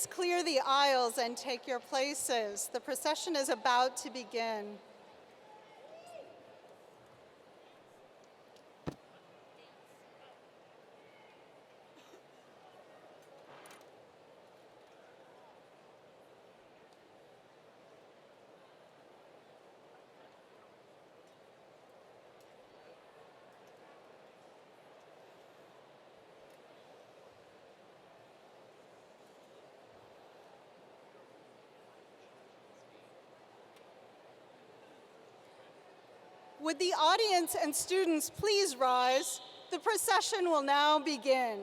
Please clear the aisles and take your places. The procession is about to begin. Would the audience and students please rise? The procession will now begin.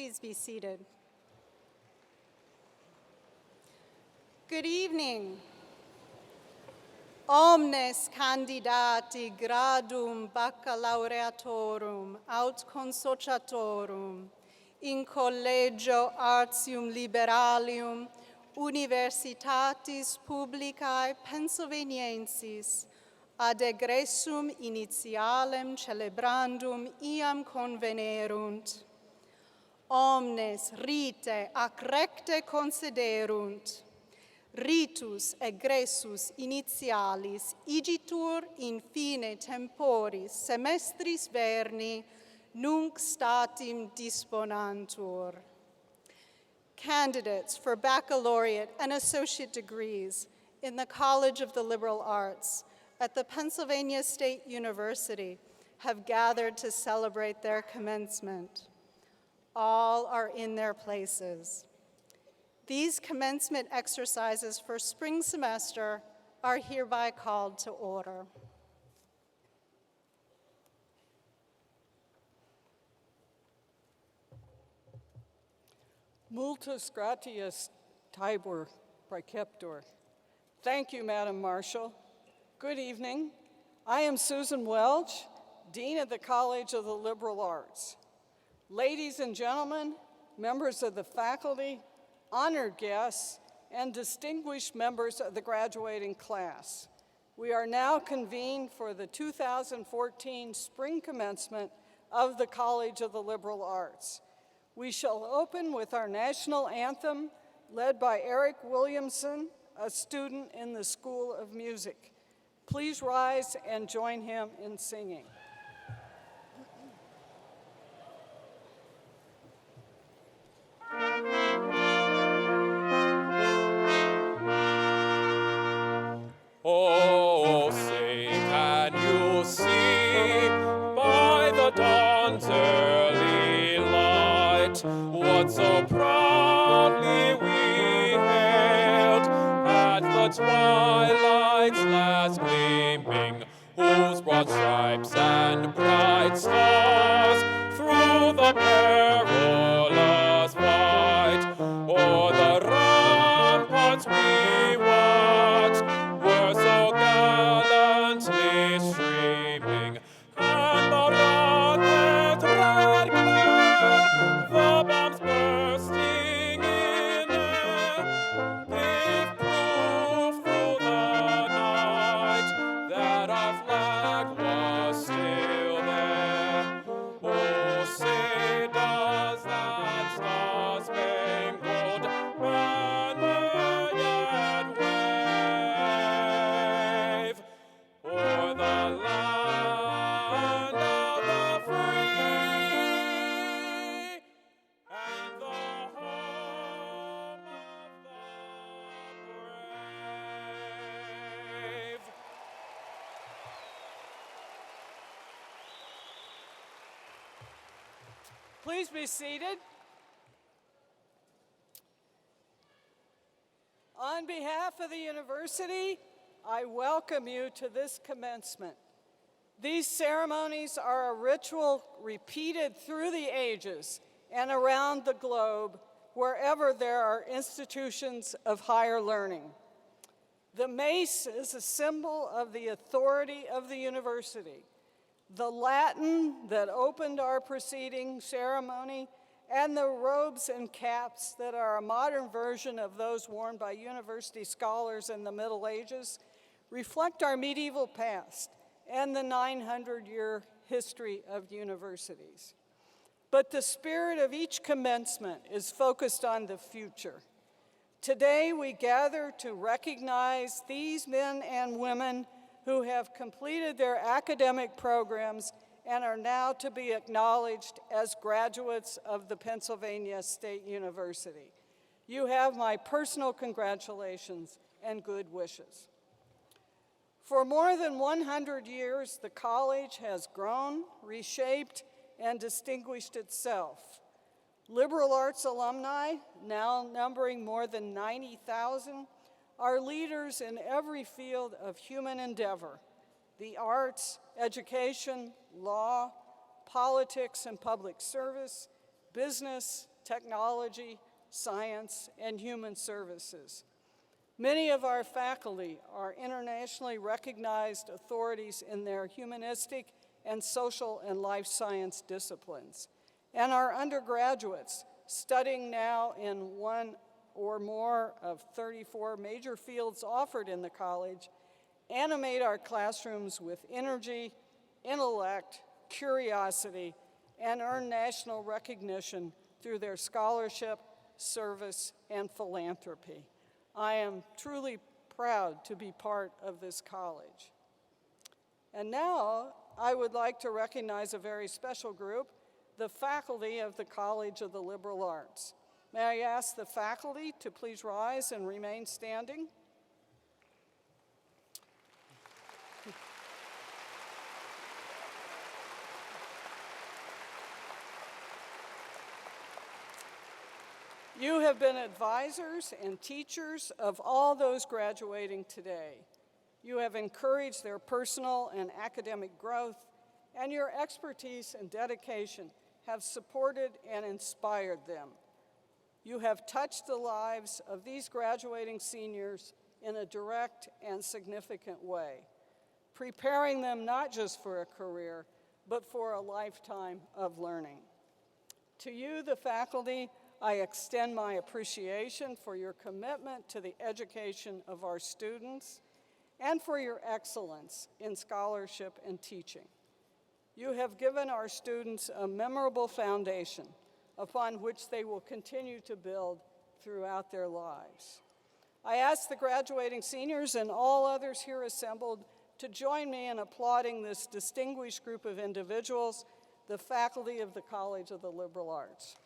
Please be seated. Good evening. Omnes candidati gradum baccalaureatorum aut consociatorum in Collegio Artium Liberalium Universitatis Publicae Pennsylvaniensis ad egressum initialem celebrandum iam convenerunt. Omnes rite ac recte concederunt. Ritus egressus initialis igitur in fine temporis semestris verni nunc statim disponantur. Candidates for baccalaureate and associate degrees in the College of the Liberal Arts at the Pennsylvania State University have gathered to celebrate their commencement. All are in their places. These commencement exercises for spring semester are hereby called to order. Multus gratias Tibor praeceptor. Thank you, Madam Marshal. Good evening. I am Susan Welch, Dean of the College of the Liberal Arts. Ladies and gentlemen, members of the faculty, honored guests, and distinguished members of the graduating class. We are now convened for the 2014 spring commencement of the College of the Liberal Arts. We shall open with our national anthem, led by Eric Williamson, a student in the School of Music. Please rise and join him in singing. Oh, say, can you see by the dawn's early light what so proudly we hailed at the twilight's last gleaming, whose broad stripes and bright stars through the perilous fight o'er the ramparts we watched were so gallantly streaming, and the rocket red glare, the bombs bursting in air, gave proof through the night that our flag was still there. Oh, say does that star-spangled banner yet wave o'er the land of the free and the home of the brave? Please be seated. On behalf of the university, I welcome you to this commencement. These ceremonies are a ritual repeated through the ages and around the globe wherever there are institutions of higher learning. The mace is a symbol of the authority of the university. The Latin that opened our preceding ceremony and the robes and caps that are a modern version of those worn by university scholars in the Middle Ages reflect our medieval past and the 900-year history of universities. But the spirit of each commencement is focused on the future. Today we gather to recognize these men and women who have completed their academic programs and are now to be acknowledged as graduates of the Pennsylvania State University. You have my personal congratulations and good wishes. For more than 100 years, the college has grown, reshaped, and distinguished itself. Liberal arts alumni, now numbering more than 90,000, are leaders in every field of human endeavor: the arts, education, law, politics and public service, business, technology, science, and human services. Many of our faculty are internationally recognized authorities in their humanistic and social and life science disciplines. And our undergraduates, studying now in one or more of 34 major fields offered in the college, animate our classrooms with energy, intellect, curiosity, and earn national recognition through their scholarship, service, and philanthropy. I am truly proud to be part of this college. And now I would like to recognize a very special group, the faculty of the College of the Liberal Arts. May I ask the faculty to please rise and remain standing? You have been advisors and teachers of all those graduating today. You have encouraged their personal and academic growth, and your expertise and dedication have supported and inspired them. You have touched the lives of these graduating seniors in a direct and significant way, preparing them not just for a career, but for a lifetime of learning. To you, the faculty, I extend my appreciation for your commitment to the education of our students and for your excellence in scholarship and teaching. You have given our students a memorable foundation upon which they will continue to build throughout their lives. I ask the graduating seniors and all others here assembled to join me in applauding this distinguished group of individuals, the faculty of the College of the Liberal Arts.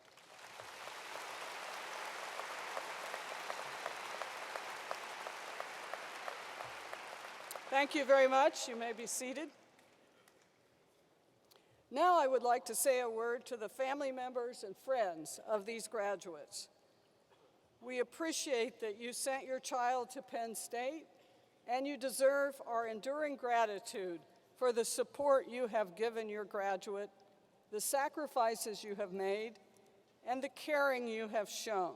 Thank you very much. You may be seated. Now I would like to say a word to the family members and friends of these graduates. We appreciate that you sent your child to Penn State, and you deserve our enduring gratitude for the support you have given your graduate, the sacrifices you have made, and the caring you have shown.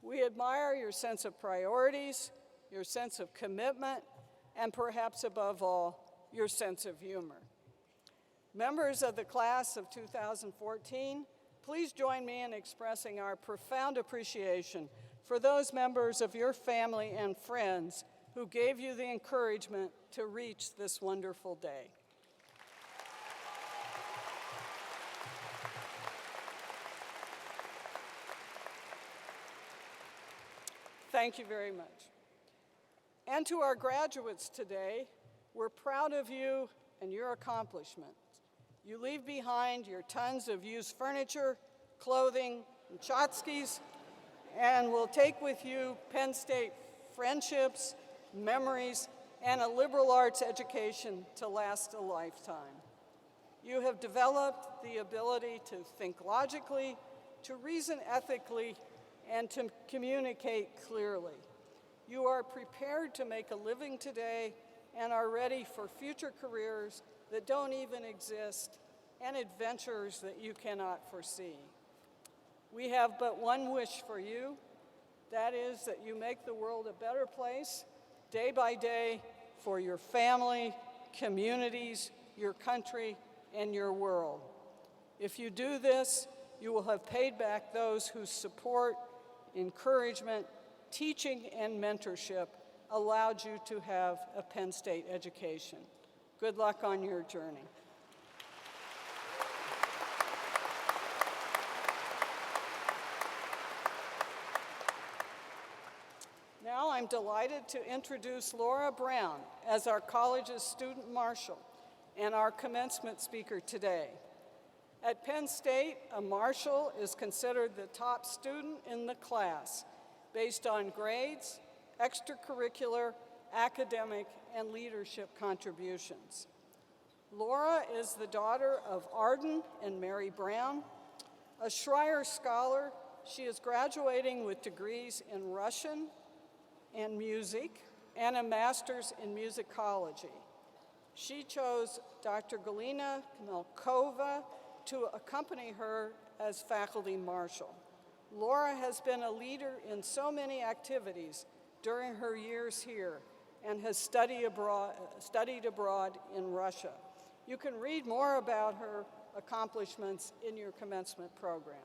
We admire your sense of priorities, your sense of commitment, and perhaps above all, your sense of humor. Members of the class of 2014, please join me in expressing our profound appreciation for those members of your family and friends who gave you the encouragement to reach this wonderful day. Thank you very much. And to our graduates today, we're proud of you and your accomplishments. You leave behind your tons of used furniture, clothing, and tchotchkes, and will take with you Penn State friendships, memories, and a liberal arts education to last a lifetime. You have developed the ability to think logically, to reason ethically, and to communicate clearly. You are prepared to make a living today and are ready for future careers that don't even exist and adventures that you cannot foresee. We have but one wish for you. That is that you make the world a better place day by day for your family, communities, your country, and your world. If you do this, you will have paid back those whose support, encouragement, teaching, and mentorship allowed you to have a Penn State education. Good luck on your journey. Now I'm delighted to introduce Laura Brown as our college's student marshal and our commencement speaker today. At Penn State, a marshal is considered the top student in the class based on grades, extracurricular, academic, and leadership contributions. Laura is the daughter of Arden and Mary Brown. A Schreyer Scholar, she is graduating with degrees in Russian and music and a master's in musicology. She chose Dr. Galina Melkova to accompany her as faculty marshal. Laura has been a leader in so many activities during her years here and has studied abroad in Russia. You can read more about her accomplishments in your commencement program.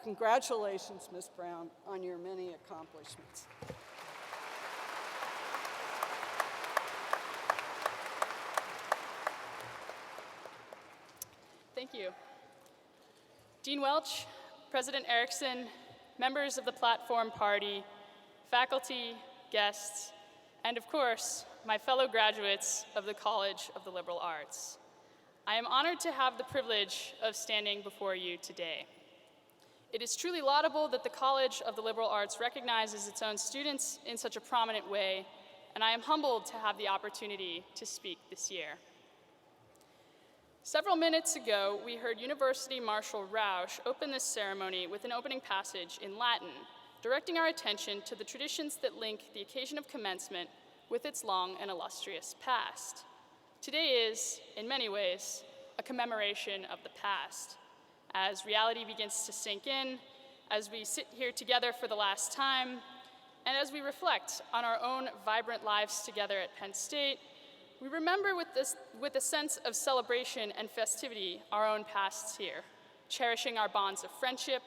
Congratulations, Ms. Brown, on your many accomplishments. Thank you. Dean Welch, President Erickson, members of the Platform Party, faculty, guests, and of course, my fellow graduates of the College of the Liberal Arts. I am honored to have the privilege of standing before you today. It is truly laudable that the College of the Liberal Arts recognizes its own students in such a prominent way, and I am humbled to have the opportunity to speak this year. Several minutes ago, we heard University Marshal Rausch open this ceremony with an opening passage in Latin, directing our attention to the traditions that link the occasion of commencement with its long and illustrious past. Today is, in many ways, a commemoration of the past. As reality begins to sink in, as we sit here together for the last time, and as we reflect on our own vibrant lives together at Penn State, we remember with a sense of celebration and festivity our own pasts here, cherishing our bonds of friendship,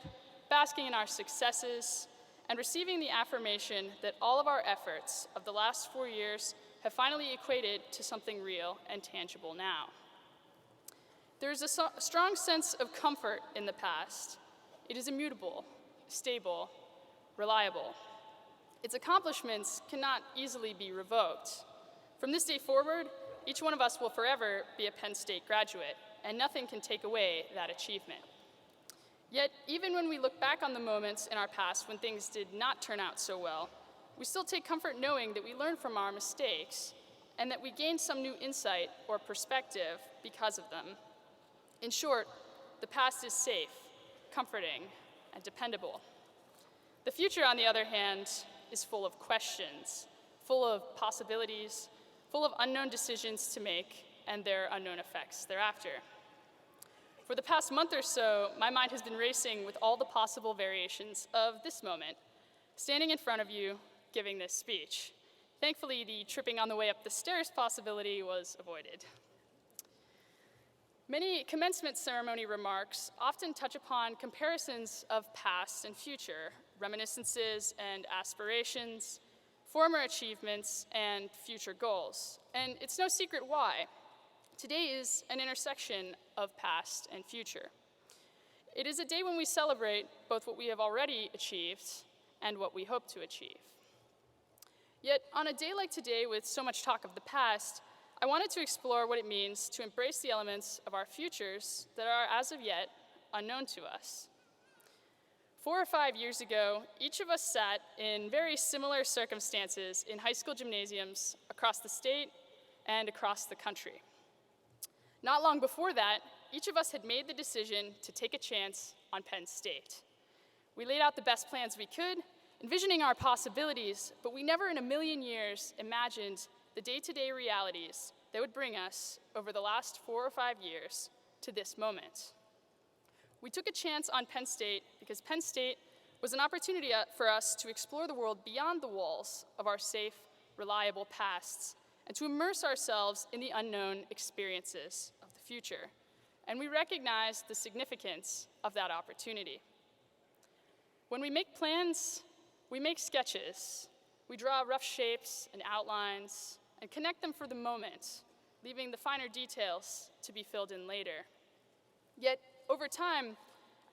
basking in our successes, and receiving the affirmation that all of our efforts of the last 4 years have finally equated to something real and tangible now. There is a strong sense of comfort in the past. It is immutable, stable, reliable. Its accomplishments cannot easily be revoked. From this day forward, each one of us will forever be a Penn State graduate, and nothing can take away that achievement. Yet, even when we look back on the moments in our past when things did not turn out so well, we still take comfort knowing that we learned from our mistakes and that we gained some new insight or perspective because of them. In short, the past is safe, comforting, and dependable. The future, on the other hand, is full of questions, full of possibilities, full of unknown decisions to make and their unknown effects thereafter. For the past month or so, my mind has been racing with all the possible variations of this moment, standing in front of you, giving this speech. Thankfully, the tripping on the way up the stairs possibility was avoided. Many commencement ceremony remarks often touch upon comparisons of past and future, reminiscences and aspirations, former achievements and future goals. And it's no secret why. Today is an intersection of past and future. It is a day when we celebrate both what we have already achieved and what we hope to achieve. Yet, on a day like today with so much talk of the past, I wanted to explore what it means to embrace the elements of our futures that are, as of yet, unknown to us. 4 or 5 years ago, each of us sat in very similar circumstances in high school gymnasiums across the state and across the country. Not long before that, each of us had made the decision to take a chance on Penn State. We laid out the best plans we could, envisioning our possibilities, but we never in a million years imagined the day-to-day realities that would bring us over the last 4 or 5 years to this moment. We took a chance on Penn State because Penn State was an opportunity for us to explore the world beyond the walls of our safe, reliable pasts and to immerse ourselves in the unknown experiences of the future. And we recognize the significance of that opportunity. When we make plans, we make sketches. We draw rough shapes and outlines and connect them for the moment, leaving the finer details to be filled in later. Yet, over time,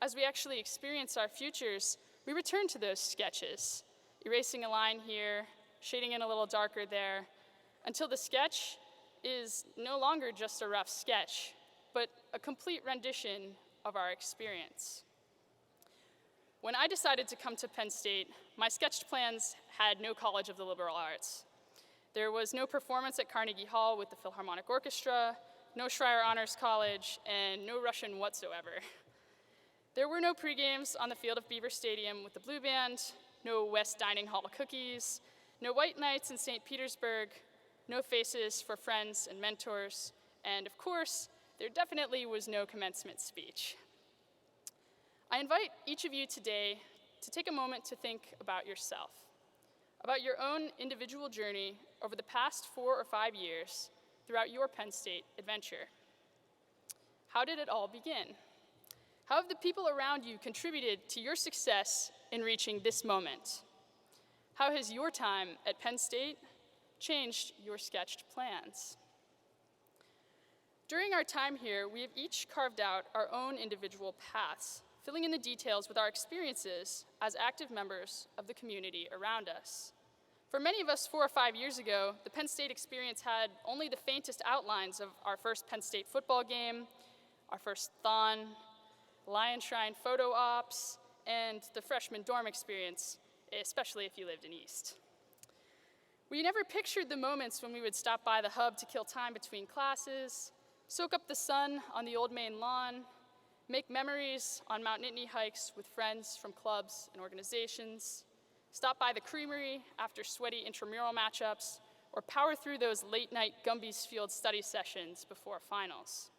as we actually experience our futures, we return to those sketches, erasing a line here, shading in a little darker there, until the sketch is no longer just a rough sketch, but a complete rendition of our experience. When I decided to come to Penn State, my sketched plans had no College of the Liberal Arts. There was no performance at Carnegie Hall with the Philharmonic Orchestra, no Schreyer Honors College, and no Russian whatsoever. There were no pre-games on the field of Beaver Stadium with the Blue Band, no West Dining Hall cookies, no White Nights in St. Petersburg, no faces for friends and mentors, and of course, there definitely was no commencement speech. I invite each of you today to take a moment to think about yourself, about your own individual journey over the past 4 or 5 years throughout your Penn State adventure. How did it all begin? How have the people around you contributed to your success in reaching this moment? How has your time at Penn State changed your sketched plans? During our time here, we have each carved out our own individual paths, filling in the details with our experiences as active members of the community around us. For many of us 4 or 5 years ago, the Penn State experience had only the faintest outlines of our first Penn State football game, our first Thon, Lion Shrine photo ops, and the freshman dorm experience, especially if you lived in East. We never pictured the moments when we would stop by the hub to kill time between classes, soak up the sun on the Old Main lawn, make memories on Mount Nittany hikes with friends from clubs and organizations, stop by the creamery after sweaty intramural matchups, or power through those late-night Gumby's Field study sessions before finals.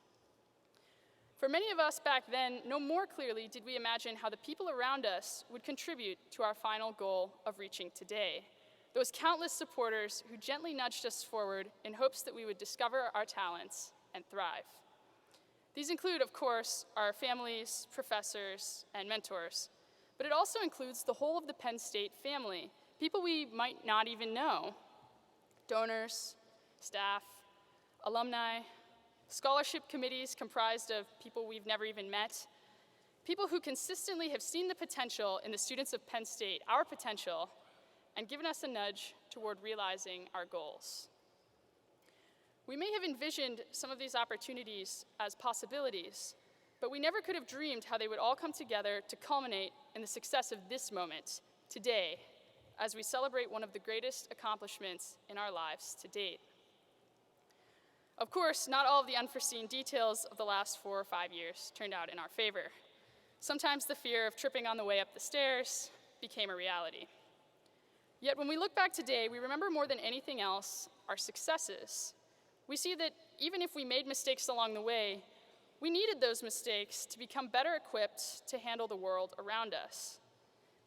For many of us back then, no more clearly did we imagine how the people around us would contribute to our final goal of reaching today. Those countless supporters who gently nudged us forward in hopes that we would discover our talents and thrive. These include, of course, our families, professors, and mentors, but it also includes the whole of the Penn State family, people we might not even know, donors, staff, alumni, scholarship committees comprised of people we've never even met, people who consistently have seen the potential in the students of Penn State, our potential, and given us a nudge toward realizing our goals. We may have envisioned some of these opportunities as possibilities, but we never could have dreamed how they would all come together to culminate in the success of this moment, today, as we celebrate one of the greatest accomplishments in our lives to date. Of course, not all of the unforeseen details of the last 4 or 5 years turned out in our favor. Sometimes the fear of tripping on the way up the stairs became a reality. Yet when we look back today, we remember more than anything else our successes. We see that even if we made mistakes along the way, we needed those mistakes to become better equipped to handle the world around us.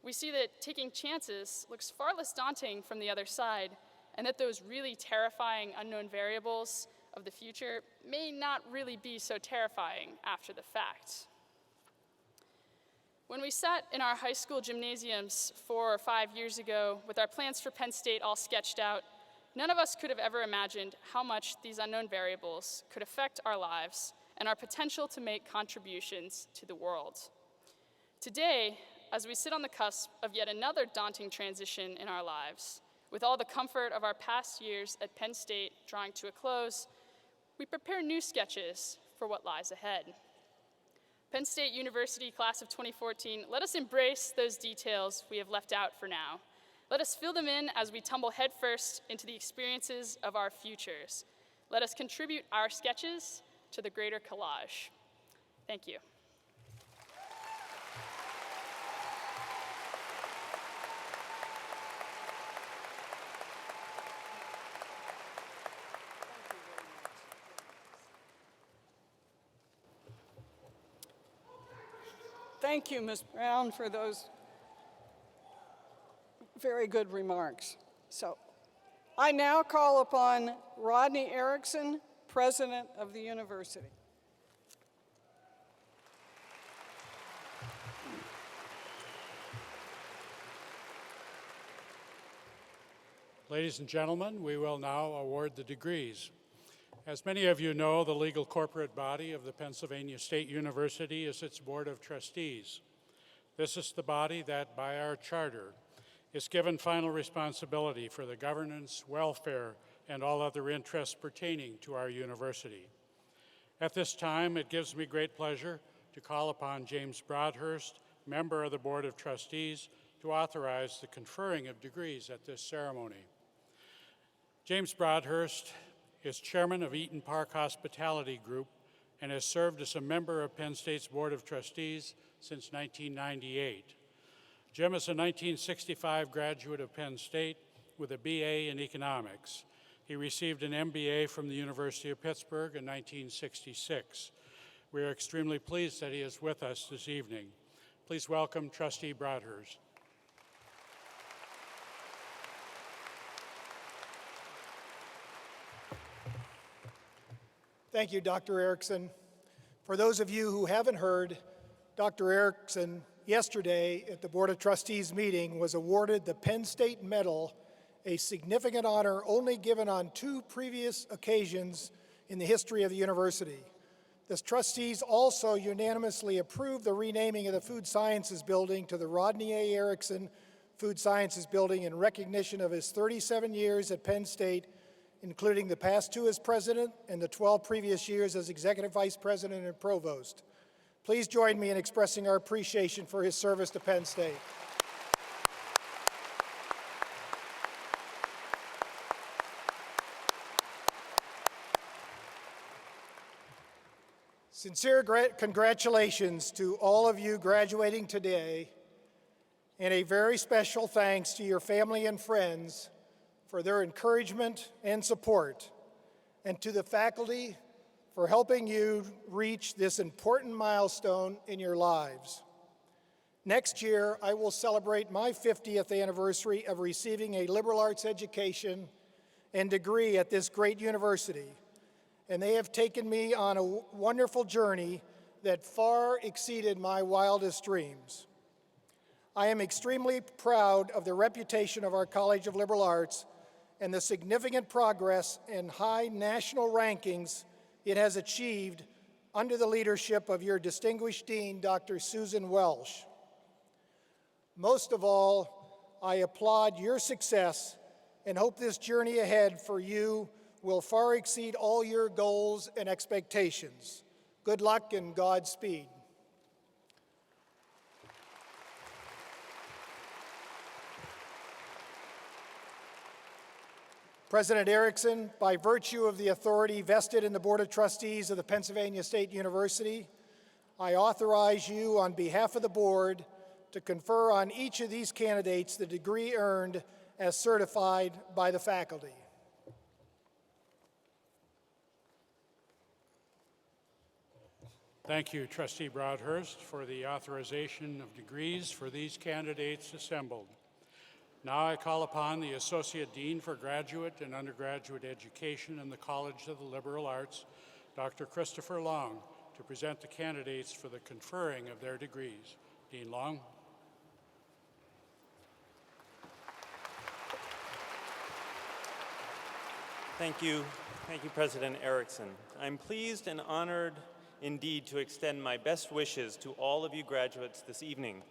We see that taking chances looks far less daunting from the other side, and that those really terrifying unknown variables of the future may not really be so terrifying after the fact. When we sat in our high school gymnasiums 4 or 5 years ago with our plans for Penn State all sketched out, none of us could have ever imagined how much these unknown variables could affect our lives and our potential to make contributions to the world. Today, as we sit on the cusp of yet another daunting transition in our lives, with all the comfort of our past years at Penn State drawing to a close, we prepare new sketches for what lies ahead. Penn State University class of 2014, let us embrace those details we have left out for now. Let us fill them in as we tumble headfirst into the experiences of our futures. Let us contribute our sketches to the greater collage. Thank you. Thank you, Ms. Brown, for those very good remarks. So, I now call upon Rodney Erickson, President of the University. Ladies and gentlemen, we will now award the degrees. As many of you know, the legal corporate body of the Pennsylvania State University is its Board of Trustees. This is the body that, by our charter, is given final responsibility for the governance, welfare, and all other interests pertaining to our university. At this time, it gives me great pleasure to call upon James Broadhurst, member of the Board of Trustees, to authorize the conferring of degrees at this ceremony. James Broadhurst is chairman of Eaton Park Hospitality Group and has served as a member of Penn State's Board of Trustees since 1998. Jim is a 1965 graduate of Penn State with a BA in economics. He received an MBA from the University of Pittsburgh in 1966. We are extremely pleased that he is with us this evening. Please welcome Trustee Broadhurst. Thank you, Dr. Erickson. For those of you who haven't heard, Dr. Erickson yesterday at the Board of Trustees meeting was awarded the Penn State Medal, a significant honor only given on 2 previous occasions in the history of the university. The trustees also unanimously approved the renaming of the Food Sciences Building to the Rodney A. Erickson Food Sciences Building in recognition of his 37 years at Penn State, including the past 2 as president and the 12 previous years as executive vice president and provost. Please join me in expressing our appreciation for his service to Penn State. Sincere congratulations to all of you graduating today, and a very special thanks to your family and friends for their encouragement and support, and to the faculty for helping you reach this important milestone in your lives. Next year, I will celebrate my 50th anniversary of receiving a liberal arts education and degree at this great university, and they have taken me on a wonderful journey that far exceeded my wildest dreams. I am extremely proud of the reputation of our College of Liberal Arts and the significant progress and high national rankings it has achieved under the leadership of your distinguished dean, Dr. Susan Welsh. Most of all, I applaud your success and hope this journey ahead for you will far exceed all your goals and expectations. Good luck and Godspeed. President Erickson, by virtue of the authority vested in the Board of Trustees of the Pennsylvania State University, I authorize you on behalf of the board to confer on each of these candidates the degree earned as certified by the faculty. Thank you, Trustee Broadhurst, for the authorization of degrees for these candidates assembled. Now I call upon the Associate Dean for Graduate and Undergraduate Education in the College of the Liberal Arts, Dr. Christopher Long, to present the candidates for the conferring of their degrees. Dean Long. Thank you, President Erickson. I'm pleased and honored indeed to extend my best wishes to all of you graduates this evening.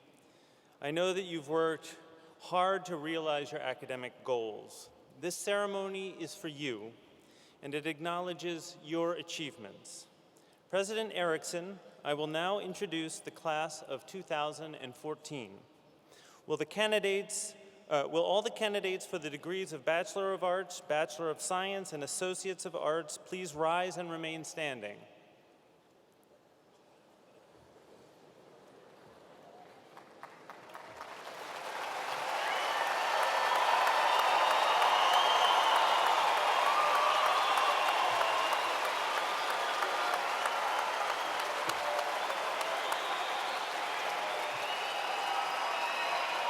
I know that you've worked hard to realize your academic goals. This ceremony is for you, and it acknowledges your achievements. President Erickson, I will now introduce the class of 2014. Will all the candidates for the degrees of Bachelor of Arts, Bachelor of Science, and Associates of Arts please rise and remain standing?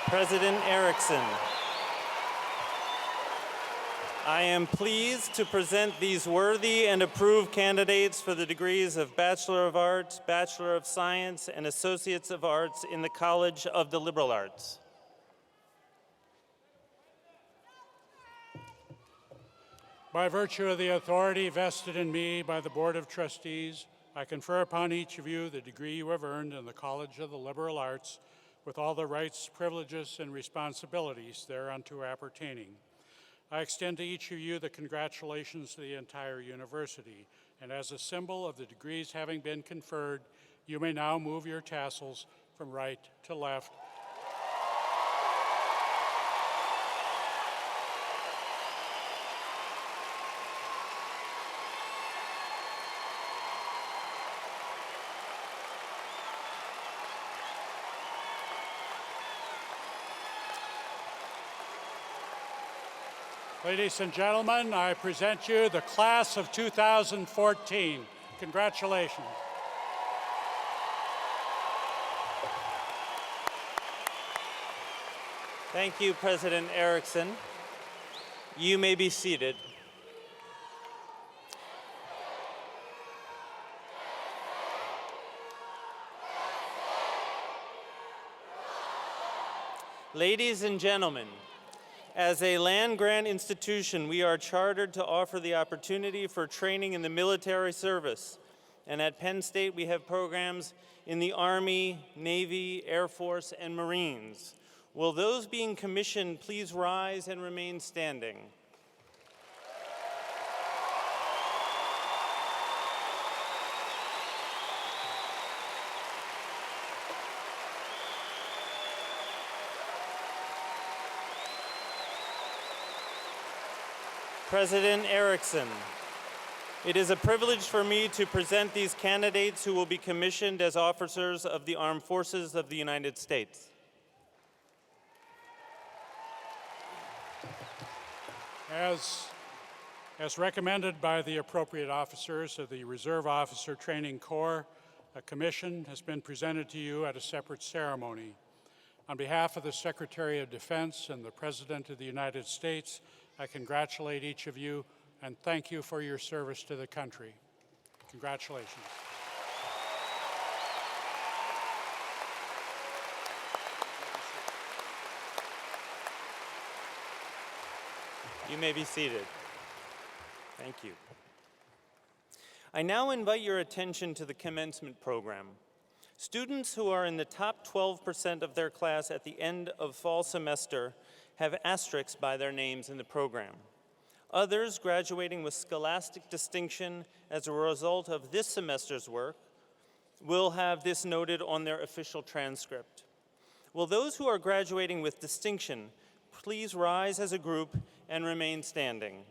President Erickson, I am pleased to present these worthy and approved candidates for the degrees of Bachelor of Arts, Bachelor of Science, and Associates of Arts in the College of the Liberal Arts. By virtue of the authority vested in me by the Board of Trustees, I confer upon each of you the degree you have earned in the College of the Liberal Arts, with all the rights, privileges, and responsibilities thereunto appertaining. I extend to each of you the congratulations to the entire university, and as a symbol of the degrees having been conferred, you may now move your tassels from right to left. Ladies and gentlemen, I present you the class of 2014. Congratulations. Thank you, President Erickson. You may be seated. Ladies and gentlemen, as a land-grant institution, we are chartered to offer the opportunity for training in the military service. And at Penn State, we have programs in the Army, Navy, Air Force, and Marines. Will those being commissioned please rise and remain standing? President Erickson, it is a privilege for me to present these candidates who will be commissioned as officers of the Armed Forces of the United States. As recommended by the appropriate officers of the Reserve Officer Training Corps, a commission has been presented to you at a separate ceremony. On behalf of the Secretary of Defense and the President of the United States, I congratulate each of you and thank you for your service to the country. Congratulations. You may be seated. Thank you. I now invite your attention to the commencement program. Students who are in the top 12% of their class at the end of fall semester have asterisks by their names in the program. Others graduating with scholastic distinction as a result of this semester's work will have this noted on their official transcript. Will those who are graduating with distinction please rise as a group and remain standing?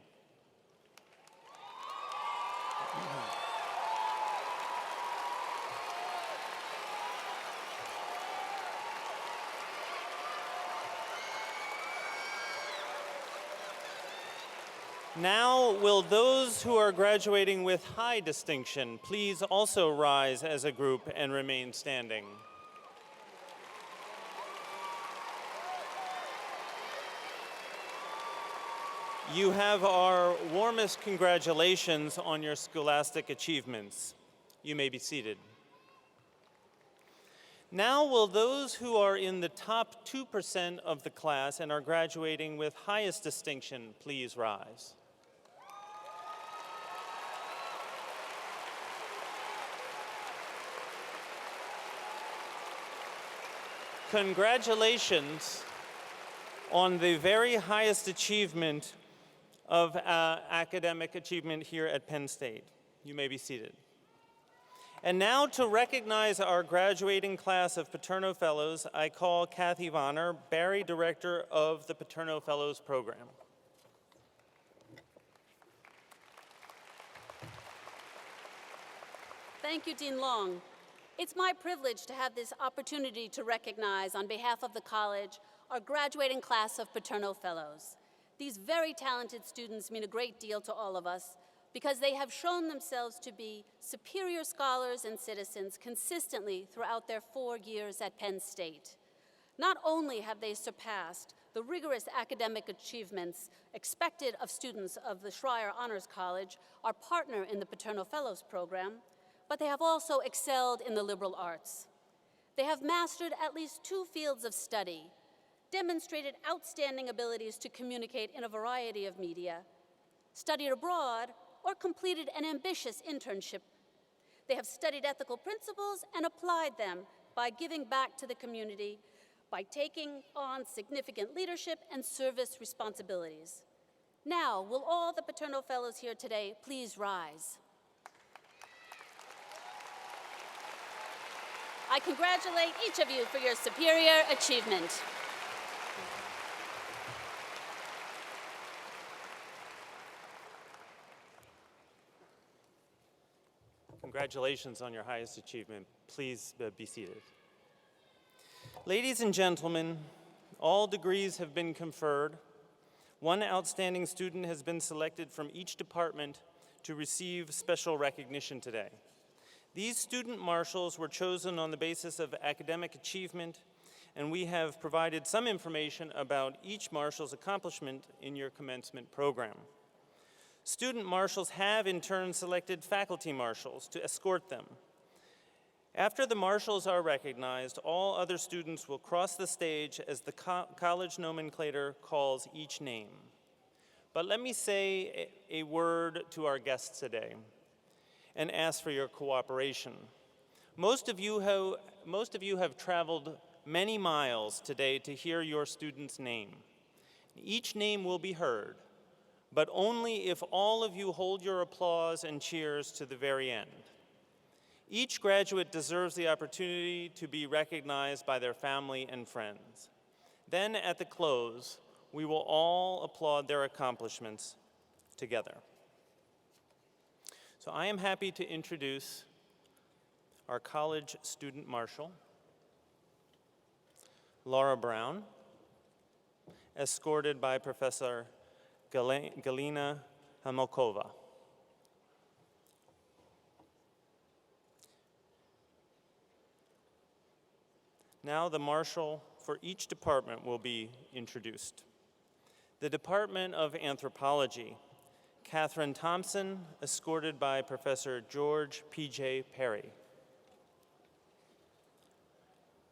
Now, will those who are graduating with high distinction please also rise as a group and remain standing? You have our warmest congratulations on your scholastic achievements. You may be seated. Now, will those who are in the top 2% of the class and are graduating with highest distinction please rise? Congratulations on the very highest achievement of academic achievement here at Penn State. You may be seated. And now to recognize our graduating class of Paterno Fellows, I call Kathy Vonner, Barry Director of the Paterno Fellows Program. Thank you, Dean Long. It's my privilege to have this opportunity to recognize, on behalf of the college, our graduating class of Paterno Fellows. These very talented students mean a great deal to all of us because they have shown themselves to be superior scholars and citizens consistently throughout their 4 years at Penn State. Not only have they surpassed the rigorous academic achievements expected of students of the Schreyer Honors College, our partner in the Paterno Fellows program, but they have also excelled in the liberal arts. They have mastered at least 2 fields of study, demonstrated outstanding abilities to communicate in a variety of media, studied abroad, or completed an ambitious internship. They have studied ethical principles and applied them by giving back to the community, by taking on significant leadership and service responsibilities. Now, will all the Paterno Fellows here today please rise? I congratulate each of you for your superior achievement. Congratulations on your highest achievement. Please be seated. Ladies and gentlemen, all degrees have been conferred. One outstanding student has been selected from each department to receive special recognition today. These student marshals were chosen on the basis of academic achievement, and we have provided some information about each marshal's accomplishment in your commencement program. Student marshals have in turn selected faculty marshals to escort them. After the marshals are recognized, all other students will cross the stage as the college nomenclator calls each name. But let me say a word to our guests today and ask for your cooperation. Most of you have traveled many miles today to hear your student's name. Each name will be heard, but only if all of you hold your applause and cheers to the very end. Each graduate deserves the opportunity to be recognized by their family and friends. Then at the close, we will all applaud their accomplishments together. So I am happy to introduce our college student marshal, Laura Brown, escorted by Professor Galina Hamilkova. Now the marshal for each department will be introduced. The Department of Anthropology, Catherine Thompson, escorted by Professor George P.J. Perry.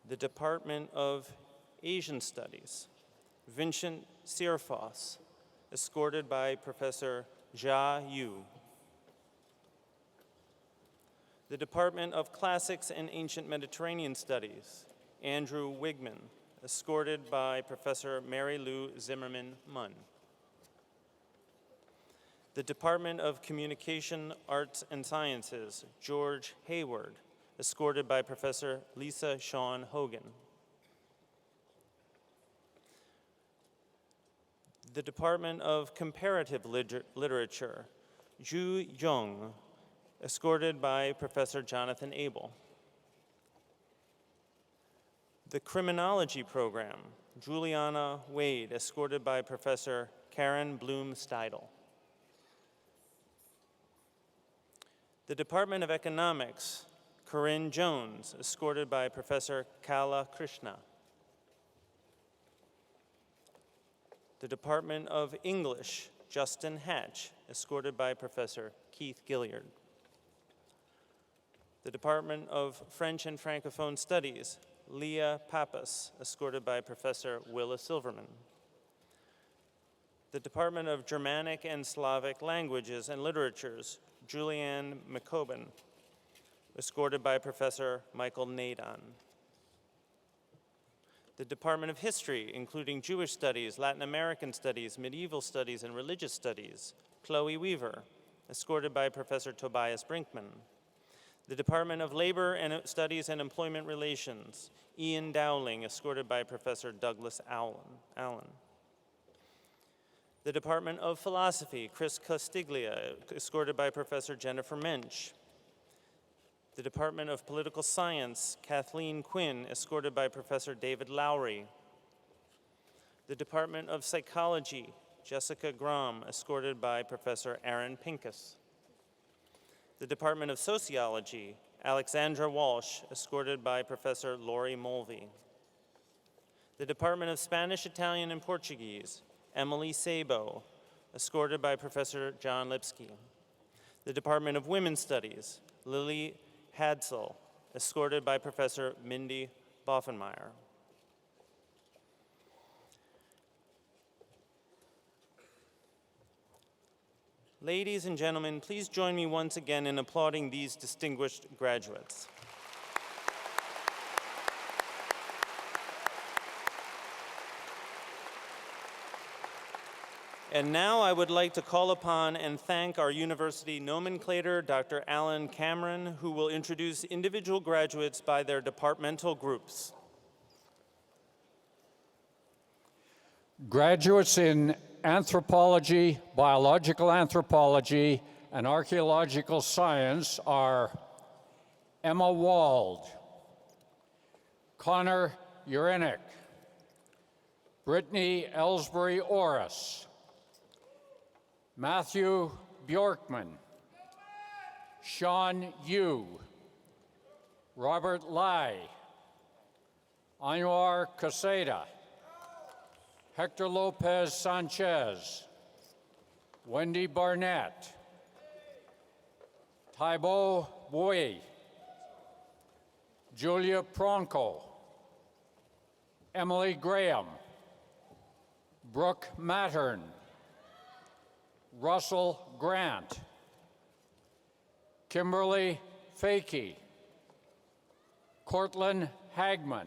The Department of Asian Studies, Vincent Sierfos, escorted by Professor Jia Yu. The Department of Classics and Ancient Mediterranean Studies, Andrew Wigman, escorted by Professor Mary Lou Zimmerman-Munn. The Department of Communication, Arts, and Sciences, George Hayward, escorted by Professor Lisa Shawn Hogan. The Department of Comparative Literature, Ju Young, escorted by Professor Jonathan Abel. The Criminology Program, Juliana Wade, escorted by Professor Karen Bloom-Steidel. The Department of Economics, Corinne Jones, escorted by Professor Kala Krishna. The Department of English, Justin Hatch, escorted by Professor Keith Gilliard. The Department of French and Francophone Studies, Leah Pappas, escorted by Professor Willa Silverman. The Department of Germanic and Slavic Languages and Literatures, Julianne McCoben, escorted by Professor Michael Nadon. The Department of History, including Jewish Studies, Latin American Studies, Medieval Studies, and Religious Studies, Chloe Weaver, escorted by Professor Tobias Brinkman. The Department of Labor and Studies and Employment Relations, Ian Dowling, escorted by Professor Douglas Allen. The Department of Philosophy, Chris Castiglia, escorted by Professor Jennifer Mensch. The Department of Political Science, Kathleen Quinn, escorted by Professor David Lowry. The Department of Psychology, Jessica Grom, escorted by Professor Aaron Pincus. The Department of Sociology, Alexandra Walsh, escorted by Professor Lori Mulvey. The Department of Spanish, Italian, and Portuguese, Emily Sabo, escorted by Professor John Lipsky. The Department of Women's Studies, Lily Hadsel, escorted by Professor Mindy Boffenmeyer. Ladies and gentlemen, please join me once again in applauding these distinguished graduates. And now I would like to call upon and thank our university nomenclator, Dr. Alan Cameron, who will introduce individual graduates by their departmental groups. Graduates in anthropology, biological anthropology, and archaeological science are Emma Wald, Connor Urenick, Brittany Ellsbury Orris, Matthew Bjorkman, Sean Yu, Robert Lai, Anwar Caseda, Hector Lopez Sanchez, Wendy Barnett, Taibo Bui, Julia Pronko, Emily Graham, Brooke Mattern, Russell Grant, Kimberly Fakey, Cortland Hagman,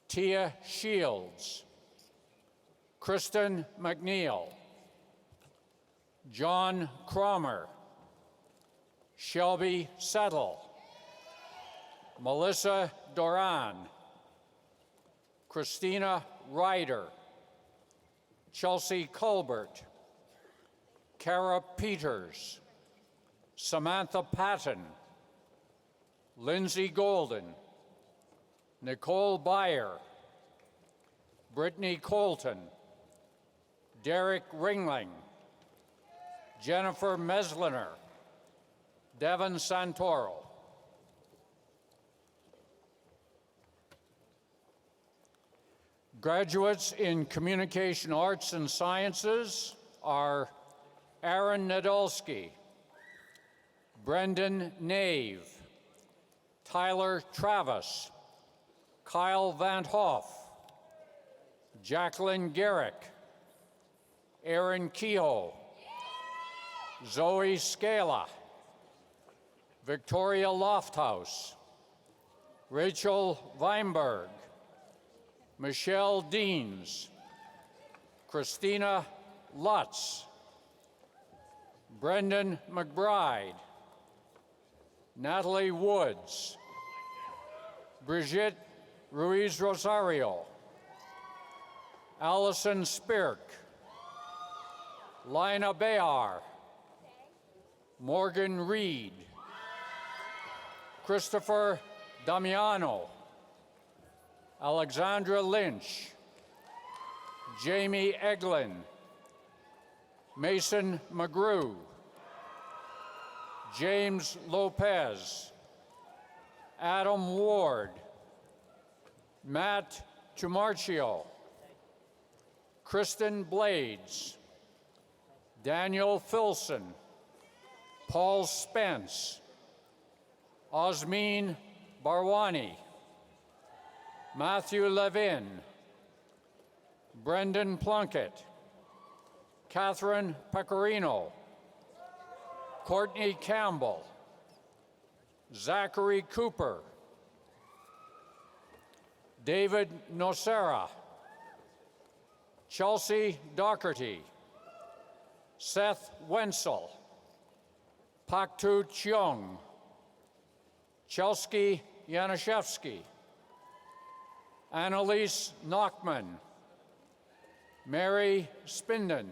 Tia Shields, Kristen McNeil, John Cromer, Shelby Settle, Melissa Doran, Christina Ryder, Chelsea Colbert, Kara Peters, Samantha Patton, Lindsay Golden, Nicole Byer, Brittany Colton, Derek Ringling, Jennifer Mesliner, Devin Santoro. Graduates in Communication Arts and Sciences are Aaron Nadolski, Brendan Nave, Tyler Travis, Kyle Van Hoff, Jacqueline Garrick, Aaron Kehoe, Zoe Scala, Victoria Lofthouse, Rachel Weinberg, Michelle Deans, Christina Lutz, Brendan McBride, Natalie Woods, Brigitte Ruiz Rosario, Allison Spirk, Lina Bayar, Morgan Reed, Christopher Damiano, Alexandra Lynch, Jamie Eglin, Mason McGrew, James Lopez, Adam Ward, Matt Chumarchio, Kristen Blades, Daniel Filson, Paul Spence, Osmin Barwani, Matthew Levin, Brendan Plunkett, Catherine Pecorino, Courtney Campbell, Zachary Cooper, David Nocera, Chelsea Doherty, Seth Wenzel, Paktu Cheong, Chelsky Yanuszewski, Annalise Nachman, Mary Spinden,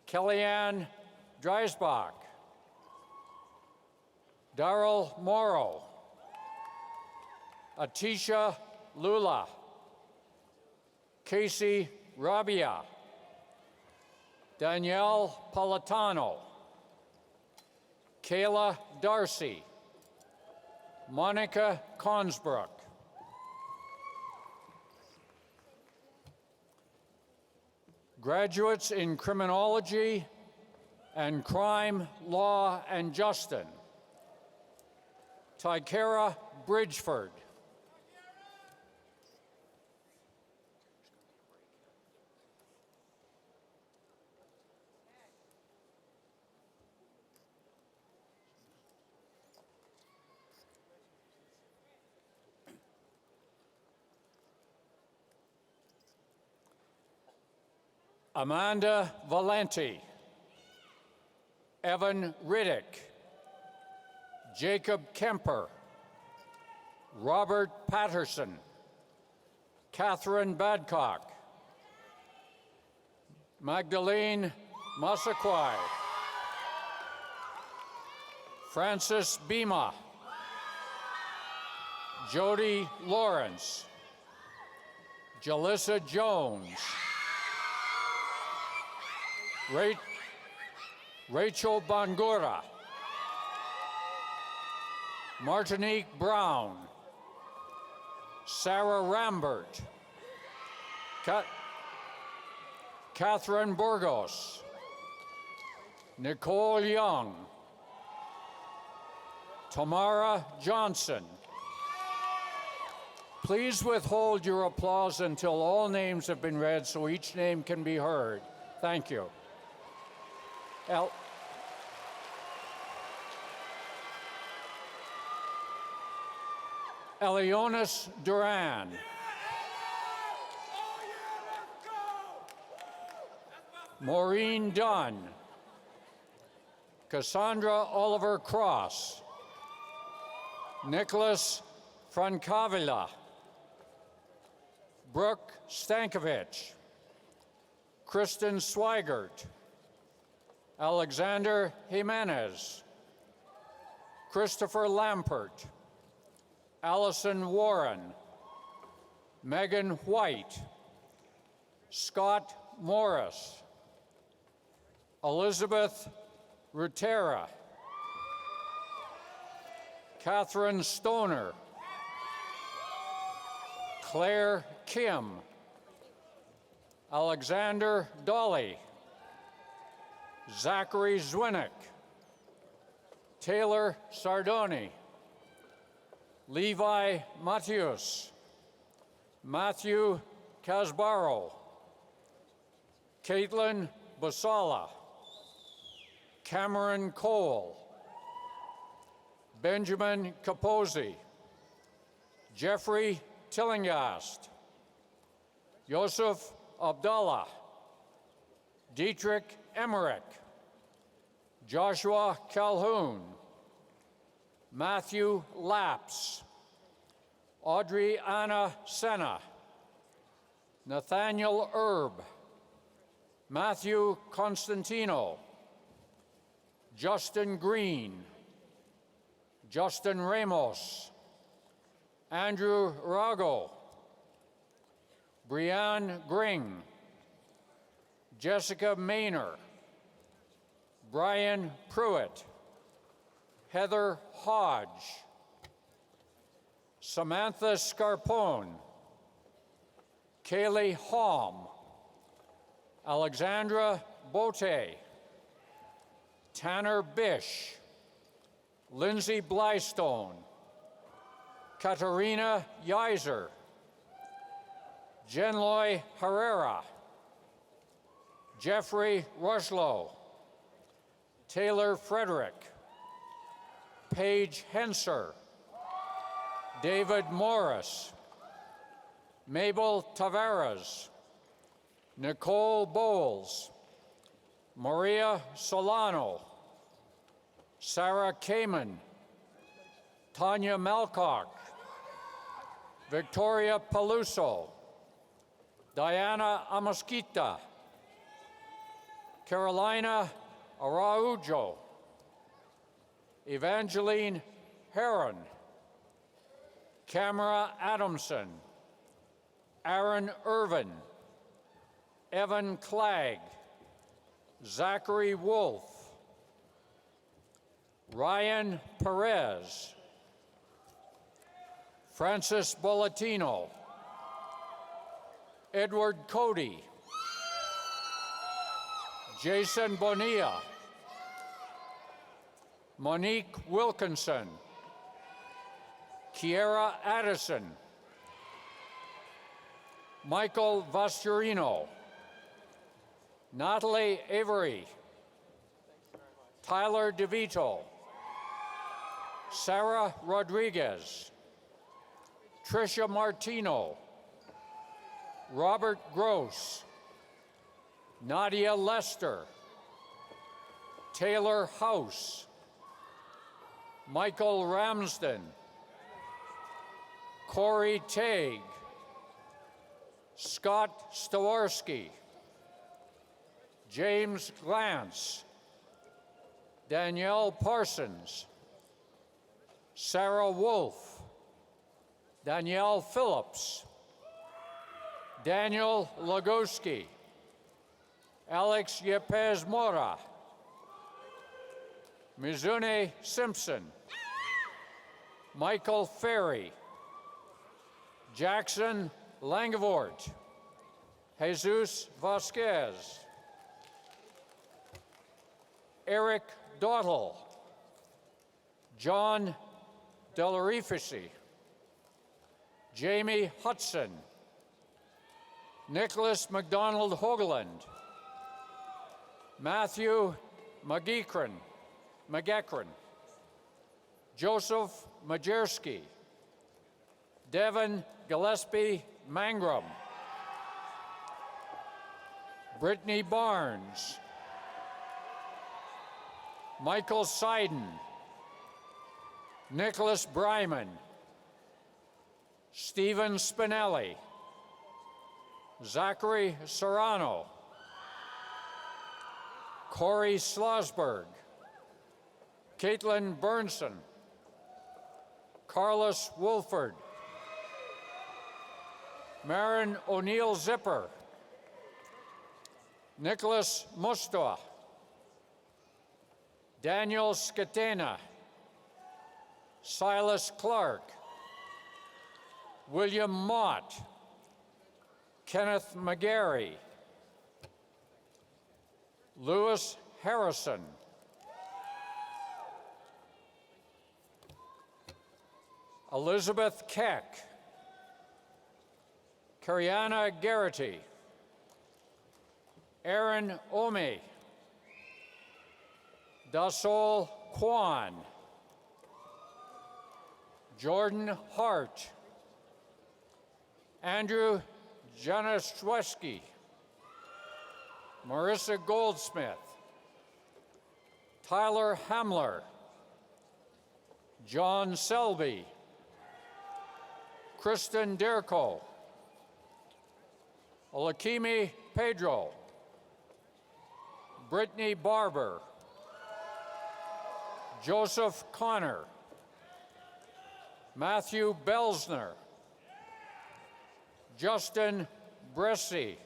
Kellyanne Dreisbach, Darrell Morrow, Atisha Lula, Casey Rabia, Danielle Politano, Kayla Darcy, Monica Consbrook, graduates in criminology and crime, law, and justice, Tykera Bridgeford, Amanda Valenti, Evan Riddick, Jacob Kemper, Robert Patterson, Catherine Badcock, Magdalene Masakwai, Francis Bima, Jody Lawrence, Jalissa Jones, Rachel Bangura, Martinique Brown, Sarah Rambert, Catherine Burgos, Nicole Young, Tamara Johnson. Please withhold your applause until all names have been read so each name can be heard. Thank you. Elionis Duran. Maureen Dunn. Cassandra Oliver Cross. Nicholas Francavilla. Brooke Stankovich. Kristen Swigert. Alexander Jimenez. Christopher Lampert. Allison Warren. Megan White. Scott Morris. Elizabeth Rutera. Catherine Stoner. Claire Kim. Alexander Dolly. Zachary Zwinnick. Taylor Sardoni. Levi Matthews. Matthew Casbaro. Caitlin Basala. Cameron Cole. Benjamin Capozzi. Jeffrey Tillingast. Yosef Abdallah. Dietrich Emmerich. Joshua Calhoun. Matthew Lapps. Audrey Anna Senna. Nathaniel Erb. Matthew Constantino. Justin Green. Justin Ramos. Andrew Rago. Brianne Gring. Jessica Maynor. Brian Pruitt. Heather Hodge. Samantha Scarpone. Kaylee Halm. Alexandra Bote. Tanner Bish. Lindsay Blystone. Katarina Yiser. Jenloy Herrera. Jeffrey Rushlow. Taylor Frederick. Paige Henser. David Morris. Mabel Tavares. Nicole Bowles. Maria Solano. Sarah Kamen. Tanya Malcock. Victoria Peluso. Diana Amosquita. Carolina Araujo. Evangeline Heron. Camera Adamson. Aaron Irvin. Evan Clegg. Zachary Wolf. Ryan Perez. Francis Bolletino. Edward Cody. Jason Bonilla. Monique Wilkinson. Kiera Addison. Michael Vasturino. Natalie Avery. Tyler DeVito. Sarah Rodriguez. Tricia Martino. Robert Gross. Nadia Lester. Taylor House. Michael Ramsden. Corey Tague. Scott Staworski. James Glantz. Danielle Parsons. Sarah Wolf. Danielle Phillips. Daniel Lagoski. Alex Yepes Mora, Mizune Simpson, Michael Ferry, Jackson Langevort, Jesus Vasquez, Eric Dottle, John Delarifici, Jamie Hudson, Nicholas McDonald Hoagland, Matthew McGeckran, Joseph Majerski, Devin Gillespie Mangrum, Brittany Barnes, Michael Seiden, Nicholas Bryman, Stephen Spinelli, Zachary Serrano, Corey Slosberg, Caitlin Burnson, Carlos Wolford, Marin O'Neill Zipper, Nicholas Mustoa, Daniel Scatena, Silas Clark, William Mott, Kenneth McGarry, Lewis Harrison, Elizabeth Keck, Kariana Garrity, Aaron Ome, Dasol Kwan, Jordan Hart, Andrew Janaszewski, Marissa Goldsmith, Tyler Hamler, John Selby, Kristen Derko, Olakimi Pedro, Brittany Barber, Joseph Connor, Matthew Belsner, Justin Bressy,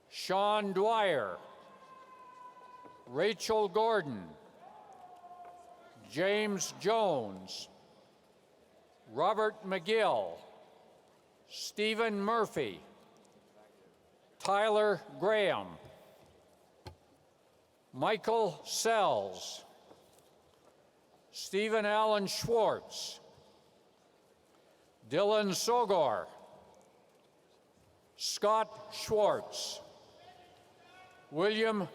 Sean Dwyer, Rachel Gordon, James Jones, Robert McGill, Stephen Murphy, Tyler Graham, Michael Sells, Stephen Allen Schwartz, Dylan Sogor, Scott Schwartz, William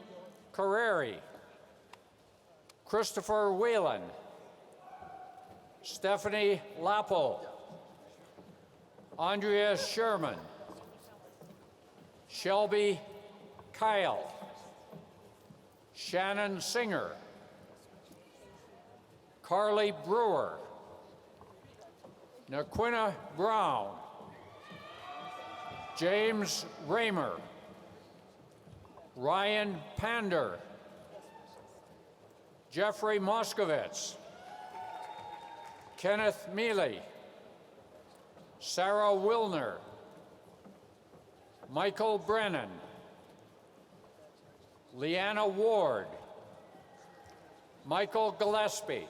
Carreri, Christopher Whalen, Stephanie Lapo, Andrea Sherman, Shelby Kyle, Shannon Singer, Carly Brewer, Naquina Brown, James Raymer, Ryan Pander, Jeffrey Moskowitz, Kenneth Mealy, Sarah Wilner, Michael Brennan, Leanna Ward, Michael Gillespie,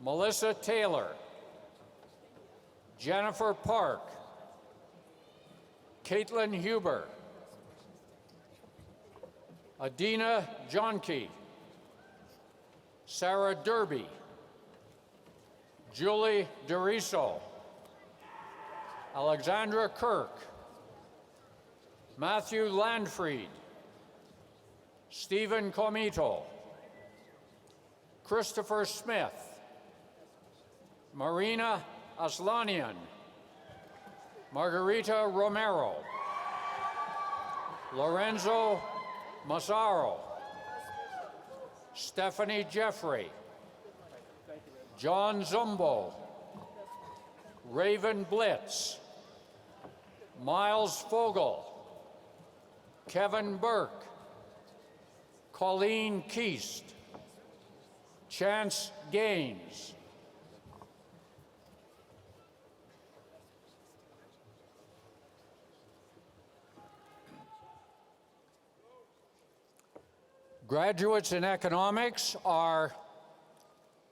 Melissa Taylor, Jennifer Park, Caitlin Huber, Adina Johnke, Sarah Derby, Julie DeRiso, Alexandra Kirk, Matthew Landfried, Stephen Comito, Christopher Smith, Marina Aslanian, Margarita Romero, Lorenzo Massaro, Stephanie Jeffrey, John Zumbo, Raven Blitz, Miles Fogel, Kevin Burke, Colleen Keast, Chance Gaines, Graduates in economics are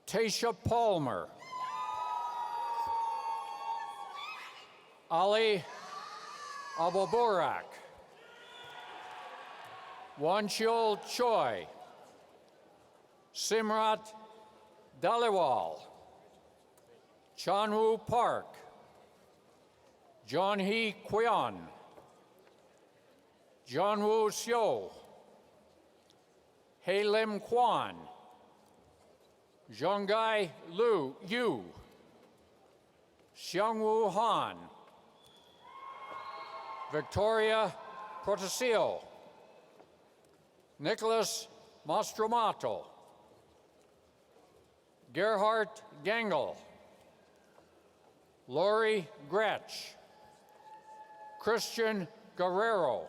Tasha Palmer, Ali Ababurak, Wanchul Choi, Simrat Daliwal, Chanwoo Park, John Hee Kweon, Johnwoo Seo, Hei Lim Kwan, Zhongai Yu, Xiangwoo Han, Victoria Protesio, Nicholas Mastromato, Gerhard Gengel, Lori Gretsch, Christian Guerrero,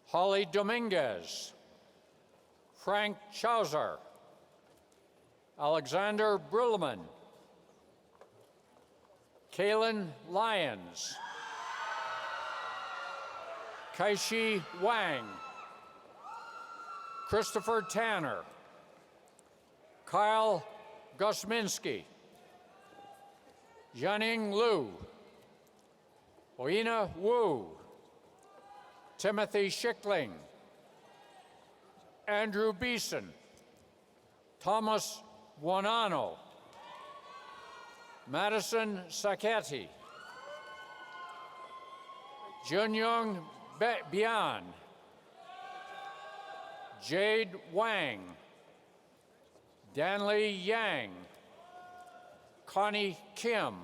Holly Dominguez, Frank Chauser, Alexander Brillman, Kaylin Lyons, Kaishi Wang, Christopher Tanner, Kyle Gosminski, Jianing Liu, Oina Wu, Timothy Schickling, Andrew Beeson, Thomas Buonanno, Madison Sacchetti, Junyoung Bian, Jade Wang, Danley Yang, Connie Kim,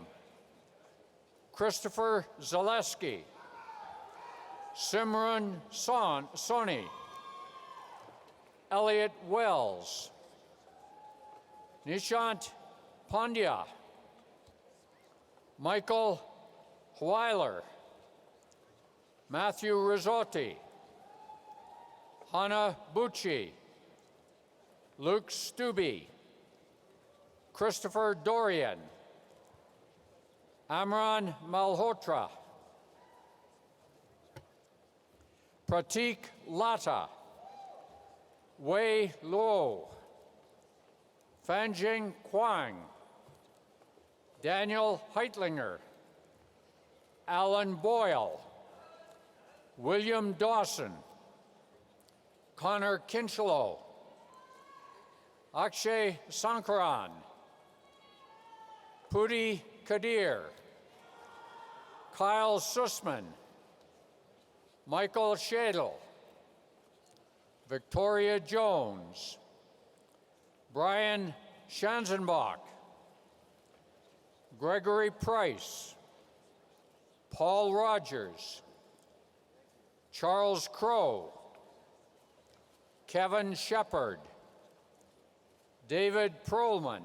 Christopher Zaleski, Simran Soni, Elliot Wells, Nishant Pandya, Michael Weiler, Matthew Rizzotti, Hannah Bucci, Luke Stubbe, Christopher Dorian, Amran Malhotra, Pratik Lata, Wei Luo, Fanjing Kwang, Daniel Heitlinger, Alan Boyle, William Dawson, Connor Kinchlow, Akshay Sankaran, Pudi Kadir, Kyle Sussman, Michael Shadle, Victoria Jones, Brian Schanzenbach, Gregory Price, Paul Rogers, Charles Crow, Kevin Shepard, David Perlman,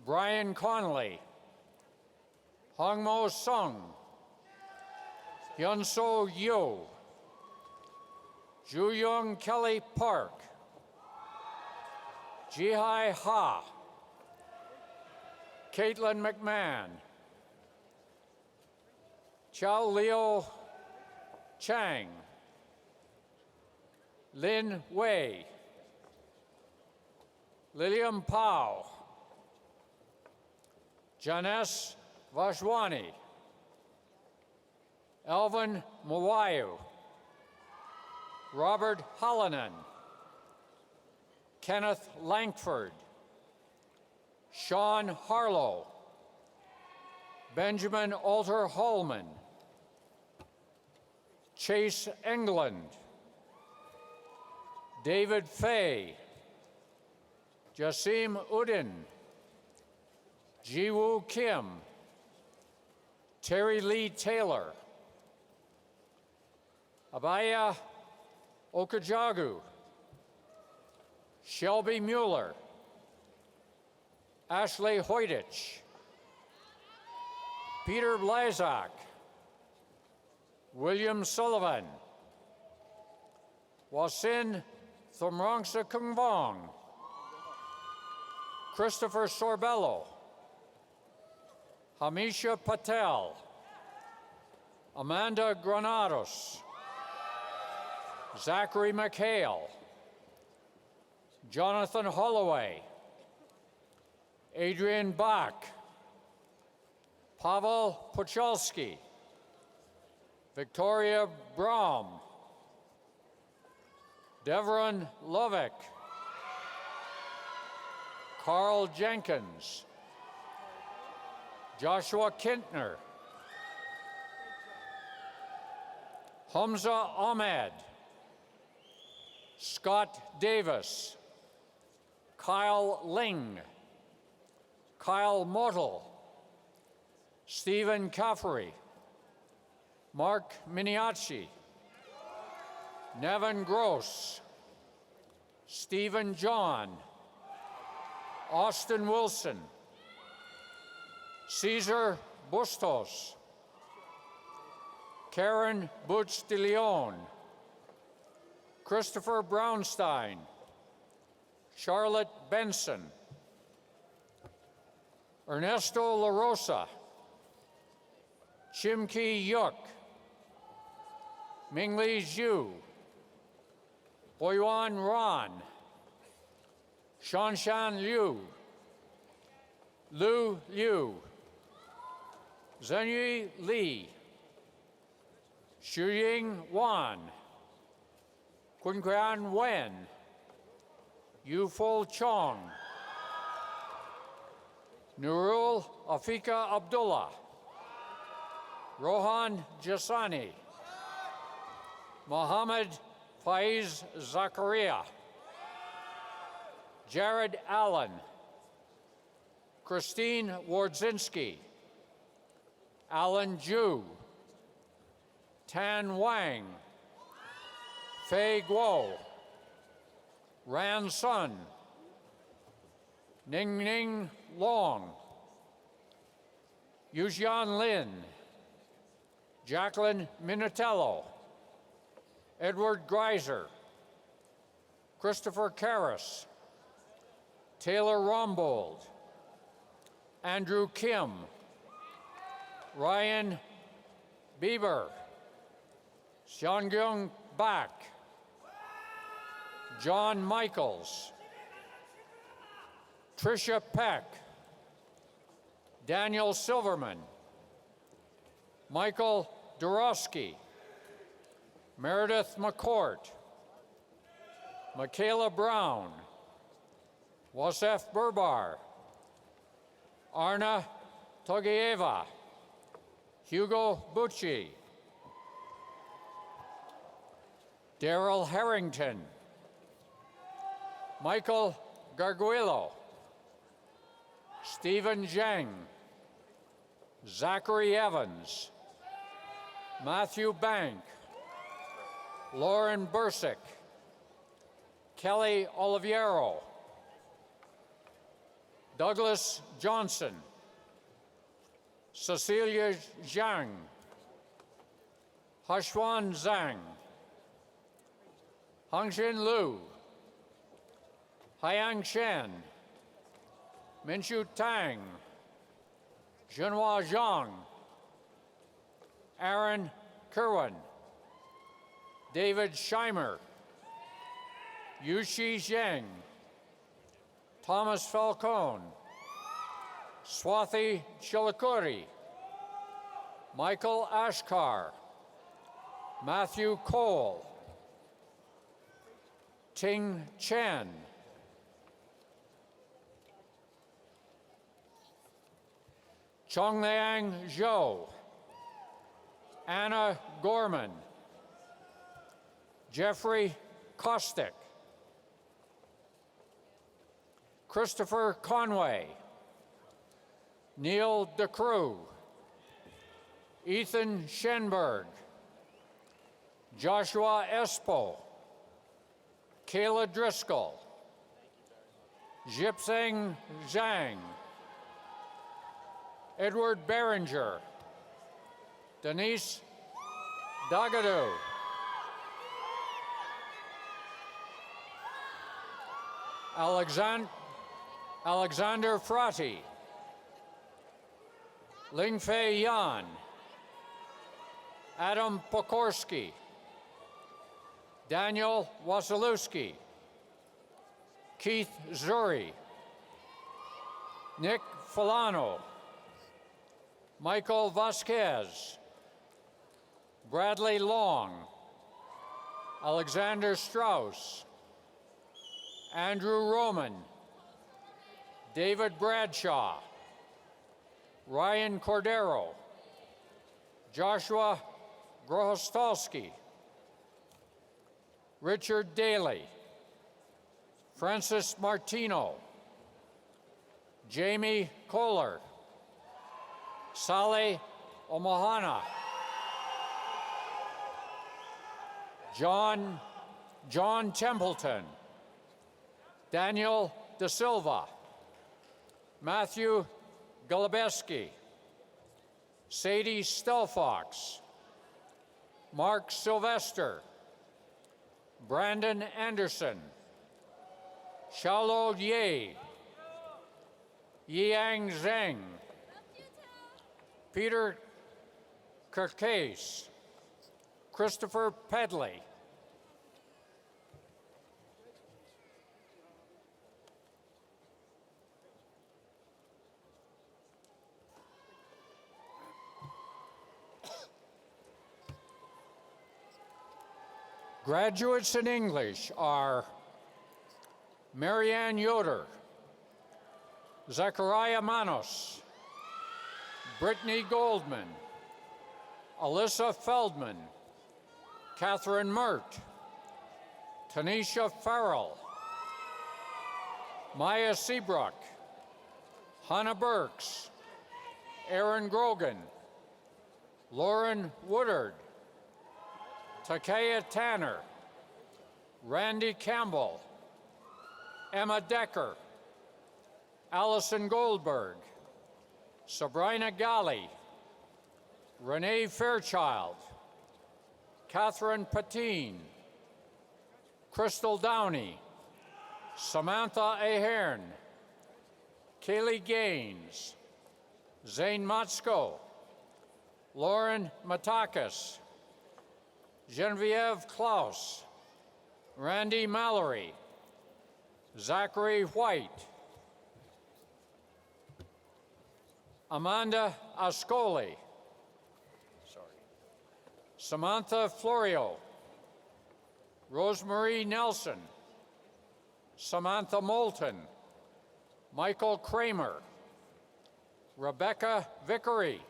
Brian Conley, Hongmo Sung, Hyunso Yo, Juyong Kelly Park, Jihai Ha, Caitlin McMahon, Chao Leo Chang, Lin Wei, Lilian Pao, Janes Vashwani, Alvin Mawayu, Robert Hallinan, Kenneth Langford, Sean Harlow, Benjamin Alter Hallman, Chase England, David Fay, Jasim Udin, Jiwoo Kim, Terry Lee Taylor, Abaya Okajagu, Shelby Mueller, Ashley Hoydich, Peter Blazak, William Sullivan, Wasin Thomrongsa Kungvong, Christopher Sorbello, Hamisha Patel, Amanda Granados, Zachary McHale, Jonathan Holloway, Adrian Bach, Pavel Pochalski, Victoria Braum, Devron Lovick, Carl Jenkins, Joshua Kintner, Hamza Ahmed, Scott Davis, Kyle Ling, Kyle Mottle, Stephen Caffrey, Mark Miniacci, Nevin Gross, Stephen John, Austin Wilson, Cesar Bustos, Karen Butch de Leon, Christopher Brownstein, Charlotte Benson, Ernesto La Rosa, Chim-Ki Yuk, Mingli Zhu, Boyuan Ran, Shanshan Liu, Lu Liu, Zhenyu Li, Xuying Wan, Kunquan Wen, Yuful Chong, Nurul Afika Abdullah, Rohan Jasani, Mohammed Faiz Zakaria, Jared Allen, Christine Wardzinski, Alan Ju, Tan Wang, Fei Guo, Ran Sun, Ning Ning Long, Yujian Lin, Jacqueline Minatello, Edward Greiser, Christopher Karras, Taylor Rombold, Andrew Kim, Ryan Bieber, Xiangyong Bak, John Michaels, Tricia Peck, Daniel Silverman, Michael Dorosky, Meredith McCourt, Michaela Brown, Wasef Burbar, Arna Togieva, Hugo Bucci, Daryl Harrington, Michael Garguilo, Stephen Zhang, Zachary Evans, Matthew Bank, Lauren Bursick, Kelly Oliviero, Douglas Johnson, Cecilia Zhang, Hashwan Zhang, Hongxin Liu, Haiyang Shen, Minshu Tang, Zhenhua Zhang, Aaron Kerwin, David Scheimer, Yushi Zheng, Thomas Falcone, Swathi Chilakuri, Michael Ashkar, Matthew Cole, Ting Chen, Chongliang Zhou, Anna Gorman, Jeffrey Kostick, Christopher Conway, Neil DeCrue, Ethan Schenberg, Joshua Espo, Kayla Driscoll, Jipseng Zhang, Edward Behringer, Denise Dagadou, Alexander Frati, Lingfei Yan, Adam Pokorski, Daniel Wasilewski, Keith Zuri, Nick Fulano, Michael Vasquez, Bradley Long, Alexander Strauss, Andrew Roman, David Bradshaw, Ryan Cordero, Joshua Grohostolsky, Richard Daly, Francis Martino, Jamie Kohler, Saleh Omohana, John Templeton, Daniel De Silva, Matthew Golubeski, Sadie Stelfox, Mark Sylvester, Brandon Anderson, Xiaolo Ye, Yang Zheng, Peter Kirkcase, Christopher Pedley, graduates in English are Marianne Yoder, Zachariah Manos, Brittany Goldman, Alyssa Feldman, Catherine Mert, Tanisha Farrell, Maya Seabrook, Hannah Burks, Aaron Grogan, Lauren Woodard, Takaya Tanner, Randy Campbell, Emma Decker, Allison Goldberg, Sabrina Gali, Renee Fairchild, Catherine Patine, Crystal Downey, Samantha Ahern, Kaylee Gaines, Zane Matsko, Lauren Matakis, Genevieve Klaus, Randy Mallory, Zachary White, Amanda Ascoli, Samantha Florio, Rosemarie Nelson, Samantha Moulton, Michael Kramer, Rebecca Vickery,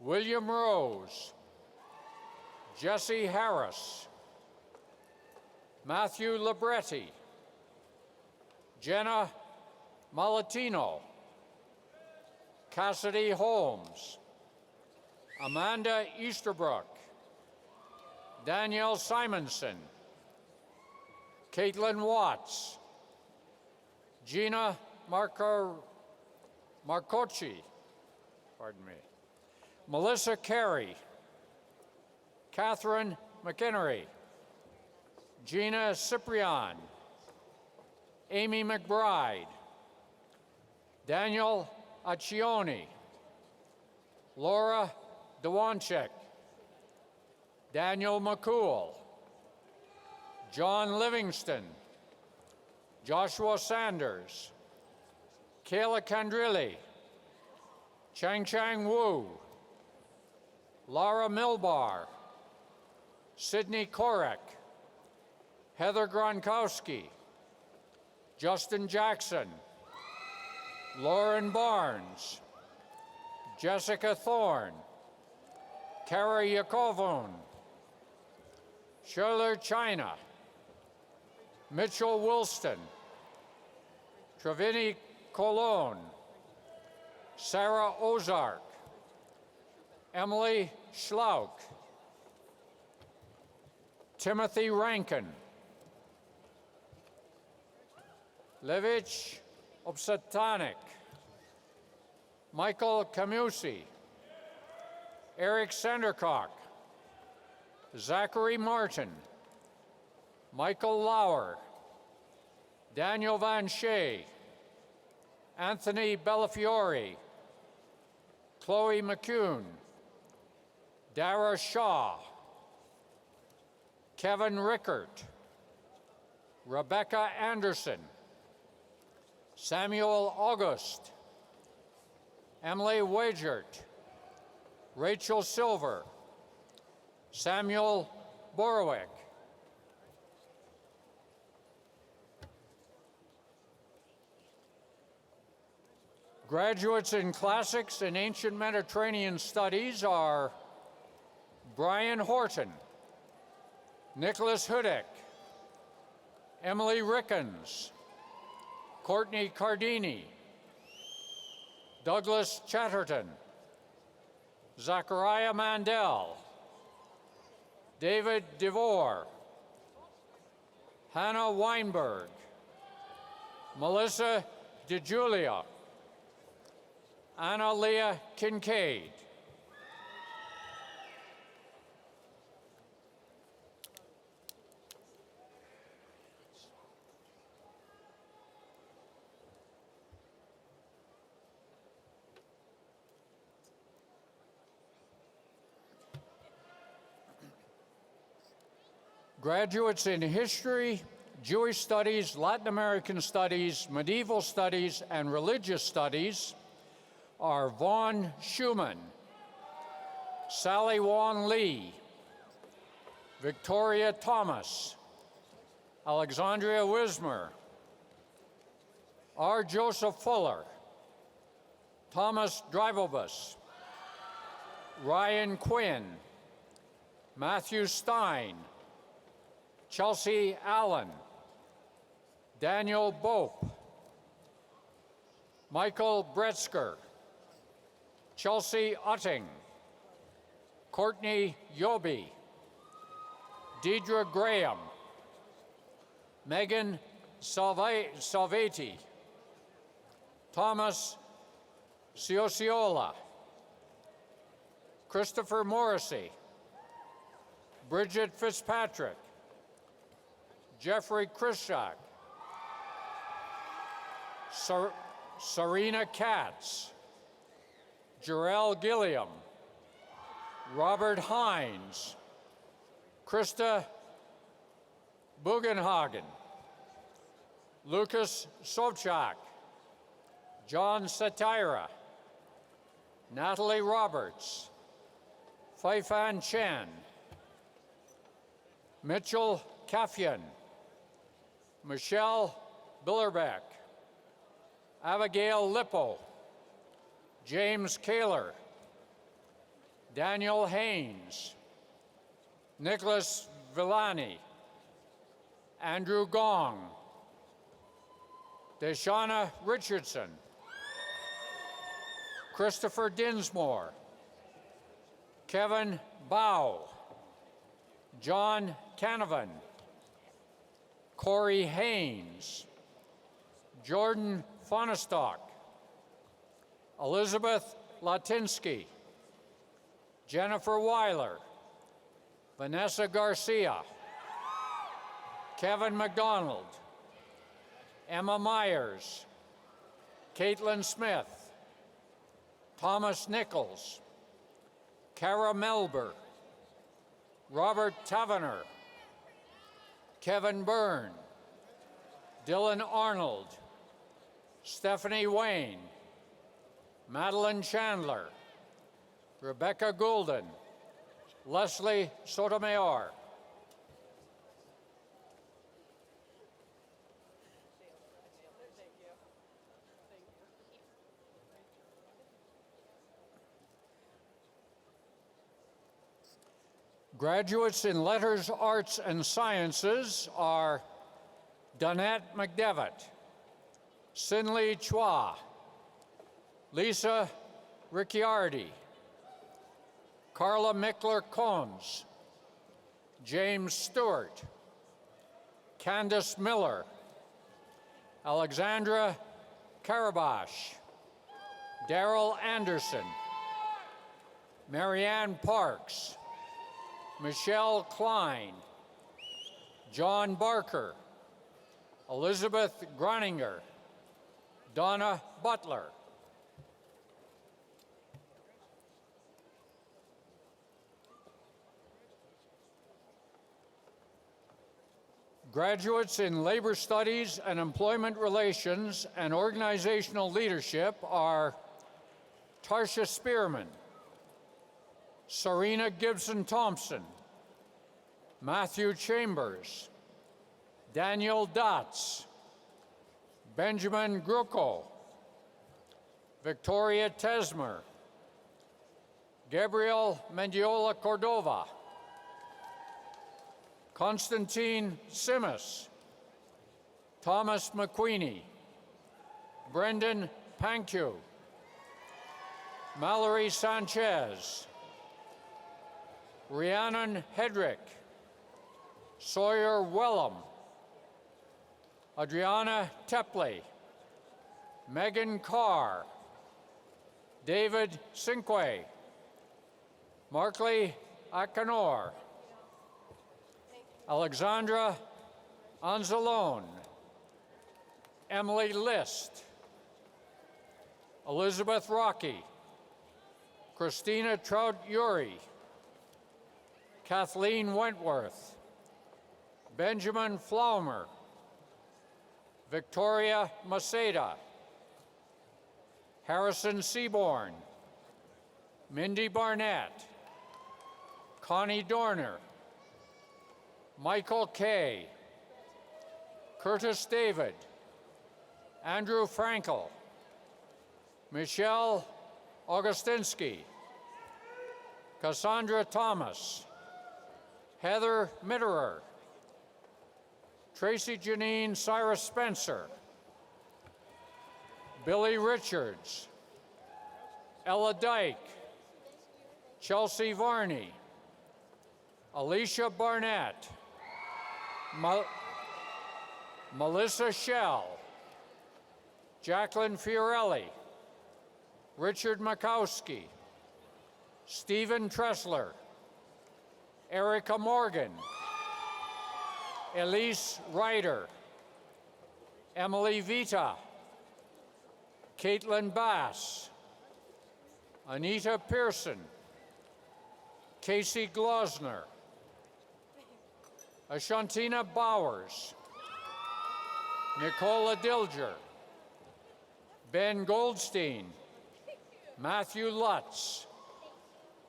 William Rose, Jesse Harris, Matthew Libretti, Jenna Malatino, Cassidy Holmes, Amanda Easterbrook, Danielle Simonson, Caitlin Watts, Gina Marcocci, pardon me, Melissa Carey, Catherine McInnery, Gina Ciprian, Amy McBride, Daniel Accioni, Laura Dewanchek, Daniel McCool, John Livingston, Joshua Sanders, Kayla Candrilli, Chang Wu, Laura Milbar, Sydney Korek, Heather Gronkowski, Justin Jackson, Lauren Barnes, Jessica Thorne, Kara Yakovon, Shirley China, Mitchell Wilston, Travini Colon, Sarah Ozark, Emily Schlauk, Timothy Rankin, Levich Obsetanik, Michael Camusi, Eric Sandercock, Zachary Martin, Michael Lauer, Daniel Van Shea, Anthony Bellafiore, Chloe McCune, Dara Shaw, Kevin Rickert, Rebecca Anderson, Samuel August, Emily Wagert, Rachel Silver, Samuel Borowick, graduates in Classics and Ancient Mediterranean Studies are Brian Horton, Nicholas Hudick, Emily Rickens, Courtney Cardini, Douglas Chatterton, Zachariah Mandel, David DeVore, Hannah Weinberg, Melissa DeJulia, Anna Leah Kincaid, graduates in History, Jewish Studies, Latin American Studies, Medieval Studies, and Religious Studies are Vaughn Schumann, Sally Wan Lee, Victoria Thomas, Alexandria Wismer, R. Joseph Fuller, Thomas Drivobus, Ryan Quinn, Matthew Stein, Chelsea Allen, Daniel Bope, Michael Bretzker, Chelsea Utting, Courtney Yobi, Deidre Graham, Megan Salvetti, Thomas Ciociola, Christopher Morrissey, Bridget Fitzpatrick, Jeffrey Krishak, Serena Katz, Jarell Gilliam, Robert Hines, Krista Bugenhagen, Lucas Sobchak, John Satira, Natalie Roberts, Faifan Chen, Mitchell Kafian, Michelle Billerbeck, Abigail Lippo, James Kaler, Daniel Haynes, Nicholas Villani, Andrew Gong, Deshauna Richardson, Christopher Dinsmore, Kevin Bow, John Canavan, Corey Haynes, Jordan Fonestock, Elizabeth Latinsky, Jennifer Weiler, Vanessa Garcia, Kevin McDonald, Emma Myers, Caitlin Smith, Thomas Nichols, Kara Melber, Robert Tavener, Kevin Byrne, Dylan Arnold, Stephanie Wayne, Madeline Chandler, Rebecca Goulden, Leslie Sotomayor. Graduates in Letters, Arts, and Sciences are Donette McDevitt, Sinley Chua, Lisa Ricciardi, Carla Mickler-Combs, James Stewart, Candace Miller, Alexandra Karabash, Daryl Anderson, Marianne Parks, Michelle Klein, John Barker, Elizabeth Groninger, Donna Butler. Graduates in labor studies and employment relations and organizational leadership are Tarsha Spearman, Serena Gibson Thompson, Matthew Chambers, Daniel Dotz, Benjamin Grucko, Victoria Tesmer, Gabriel Mendiola Cordova, Constantine Simas, Thomas McQueenie, Brendan Pankyu, Mallory Sanchez, Rhiannon Hedrick, Sawyer Wellham, Adriana Tepley, Megan Carr, David Cinque, Markley Akanor, Alexandra Anzalone, Emily List, Elizabeth Rocky, Christina Trout-Uri, Kathleen Wentworth, Benjamin Flaumer, Victoria Maceda, Harrison Seaborn, Mindy Barnett, Connie Dorner, Michael Kay, Curtis David, Andrew Frankel, Michelle Augustinsky, Cassandra Thomas, Heather Mitterer, Tracy Janine Cyrus Spencer, Billy Richards, Ella Dyke, Chelsea Varney, Alicia Barnett, Melissa Shell, Jacqueline Fiorelli, Richard Makowski, Stephen Tressler, Erica Morgan, Elise Ryder, Emily Vita, Caitlin Bass, Anita Pearson, Casey Glosner, Ashantina Bowers, Nicola Dilger, Ben Goldstein, Matthew Lutz,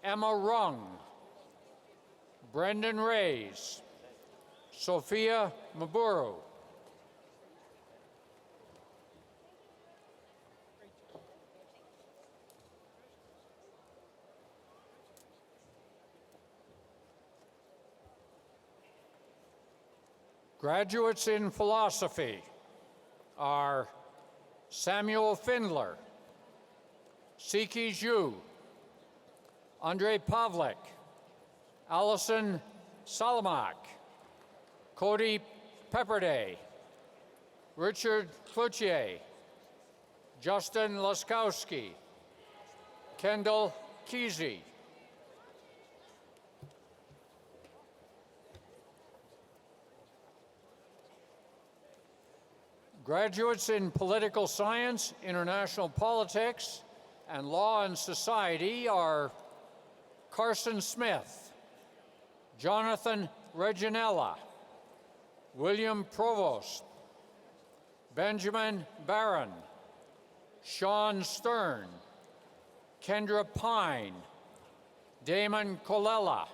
Emma Rung, Brendan Reyes, Sophia Maburu. Graduates in philosophy are Samuel Findler, Siki Zhu, Andrei Pavlik, Allison Salamak, Cody Pepperday, Richard Cloutier, Justin Laskowski, Kendall Kesey. Graduates in political science, international politics, and law and society are Carson Smith, Jonathan Reginella, William Provost, Benjamin Barron, Sean Stern, Kendra Pine, Damon Colella,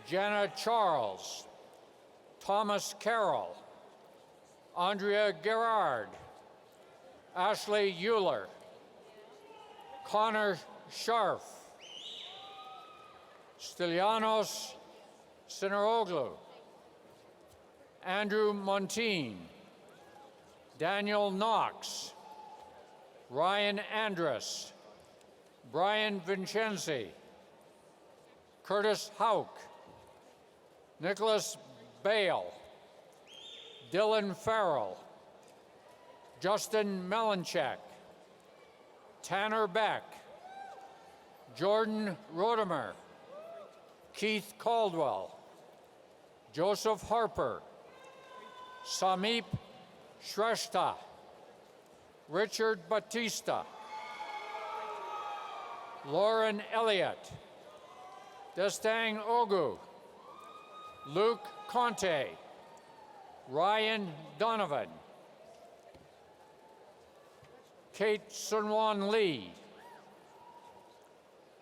Jana Charles, Thomas Carroll, Andrea Gerard, Ashley Euler, Connor Scharf, Stylianos Sineroglu, Andrew Montine, Daniel Knox, Ryan Andrus, Brian Vincenzi, Curtis Hauk, Nicholas Bale, Dylan Farrell, Justin Melanchek, Tanner Beck, Jordan Rodemer, Keith Caldwell, Joseph Harper, Samip Shrestha, Richard Batista, Lauren Elliott, Destang Ogu, Luke Conte, Ryan Donovan, Kate Sunwon Lee,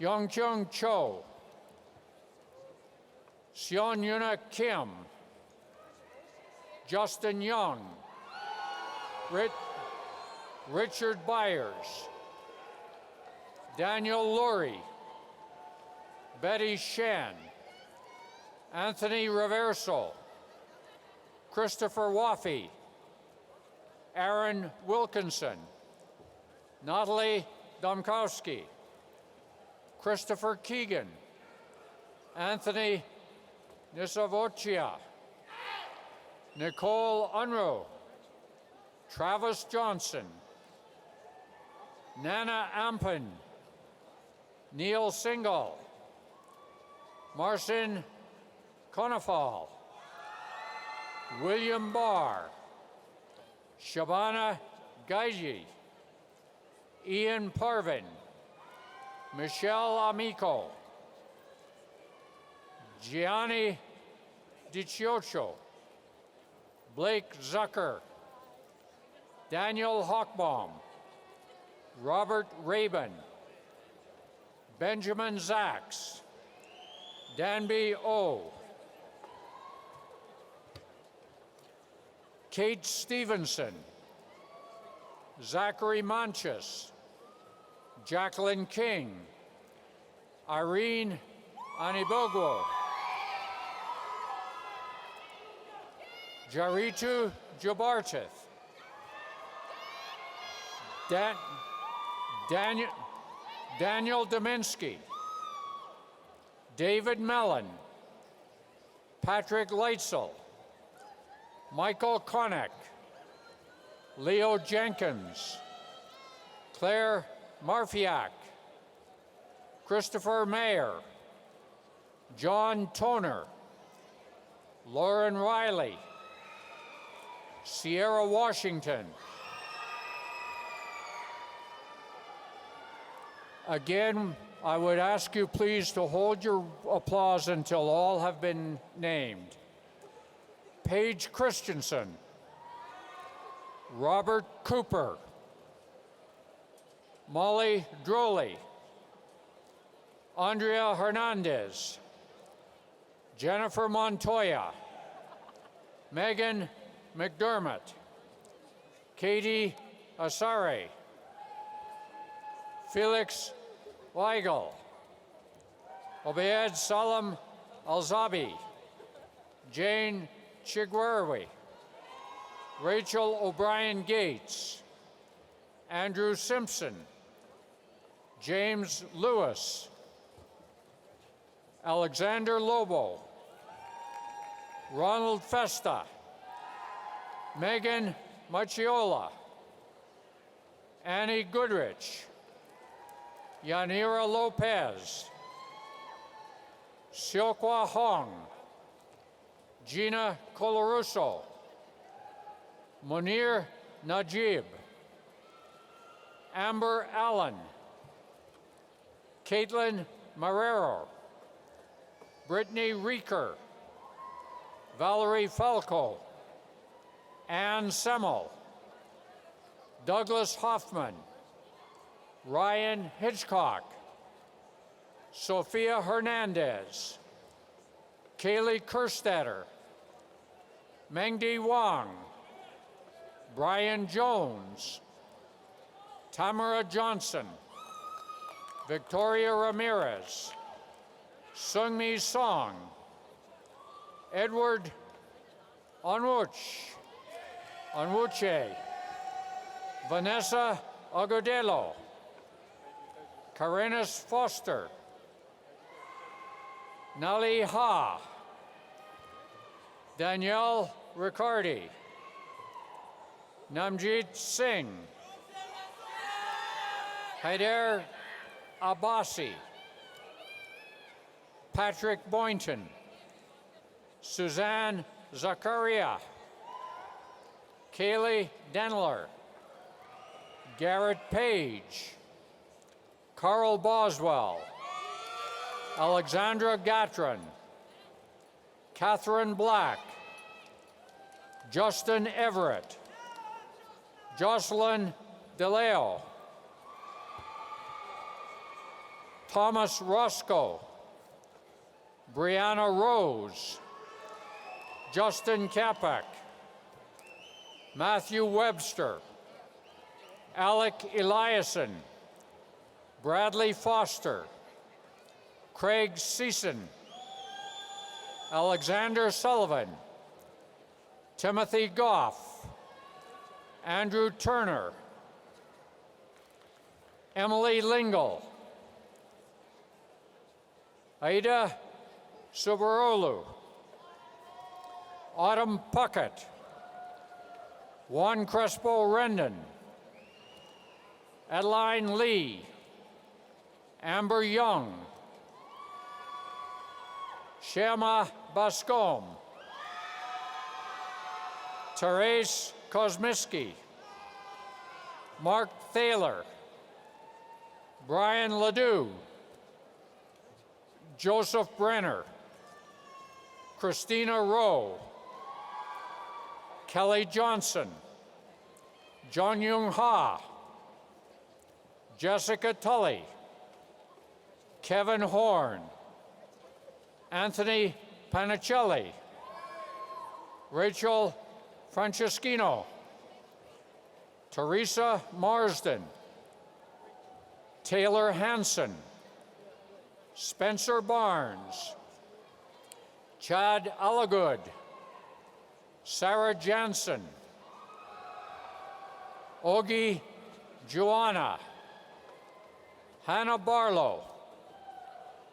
Youngkyung Cho, Seon Yuna Kim, Justin Young, Richard Byers, Daniel Lurie, Betty Shan, Anthony Reverso, Christopher Waffey, Aaron Wilkinson, Natalie Domkowski, Christopher Keegan, Anthony Nisavochia, Nicole Unruh, Travis Johnson, Nana Ampin, Neil Singal, Marcin Konafal, William Barr, Shabana Gaiji, Ian Parvin, Michelle Amico, Gianni DiCioccio, Blake Zucker, Daniel Hochbaum, Robert Rabin, Benjamin Zaks, Danby O, Kate Stevenson, Zachary Manchas, Jacqueline King, Irene Anibogwo, Jaritu Jabartith, Daniel Dominski, David Mellon, Patrick Leitzel, Michael Konek, Leo Jenkins, Claire Marfiak, Christopher Mayer, John Toner, Lauren Riley, Sierra Washington. Again, I would ask you please to hold your applause until all have been named. Paige Christensen, Robert Cooper, Molly Droley, Andrea Hernandez, Jennifer Montoya, Megan McDermott, Katie Asare, Felix Weigel, Obeid Salam Alzabi, Jane Chigwerwi, Rachel O'Brien Gates, Andrew Simpson, James Lewis, Alexander Lobo, Ronald Festa, Megan Macchiola, Annie Goodrich, Yanira Lopez, Siokwa Hong, Gina Colorusso, Munir Najib, Amber Allen, Caitlin Marrero, Brittany Reeker, Valerie Falco, Ann Semmel, Douglas Hoffman, Ryan Hitchcock, Sophia Hernandez, Kaylee Kerstetter, Mengdi Wang, Brian Jones, Tamara Johnson, Victoria Ramirez, Sungmi Song, Edward Onwuche, Vanessa Agudelo, Karenas Foster, Nali Ha, Danielle Riccardi, Namjeet Singh, Haider Abbasi, Patrick Boynton, Suzanne Zakaria, Kaylee Denler, Garrett Page, Carl Boswell, Alexandra Gatron, Catherine Black, Justin Everett, Jocelyn DeLeo, Thomas Roscoe, Brianna Rose, Justin Kapak, Matthew Webster, Alec Eliason, Bradley Foster, Craig Season, Alexander Sullivan, Timothy Goff, Andrew Turner, Emily Lingle, Aida Subarolu, Autumn Puckett, Juan Crespo Rendon, Adeline Lee, Amber Young, Shema Bascom, Therese Kosmiski, Mark Thaler, Brian Ledoux, Joseph Brenner, Christina Rowe, Kelly Johnson, John Young Ha, Jessica Tully, Kevin Horn, Anthony Panicelli, Rachel Franceschino, Teresa Marsden, Taylor Hanson, Spencer Barnes, Chad Allagood, Sarah Jansen, Ogie Joanna, Hannah Barlow,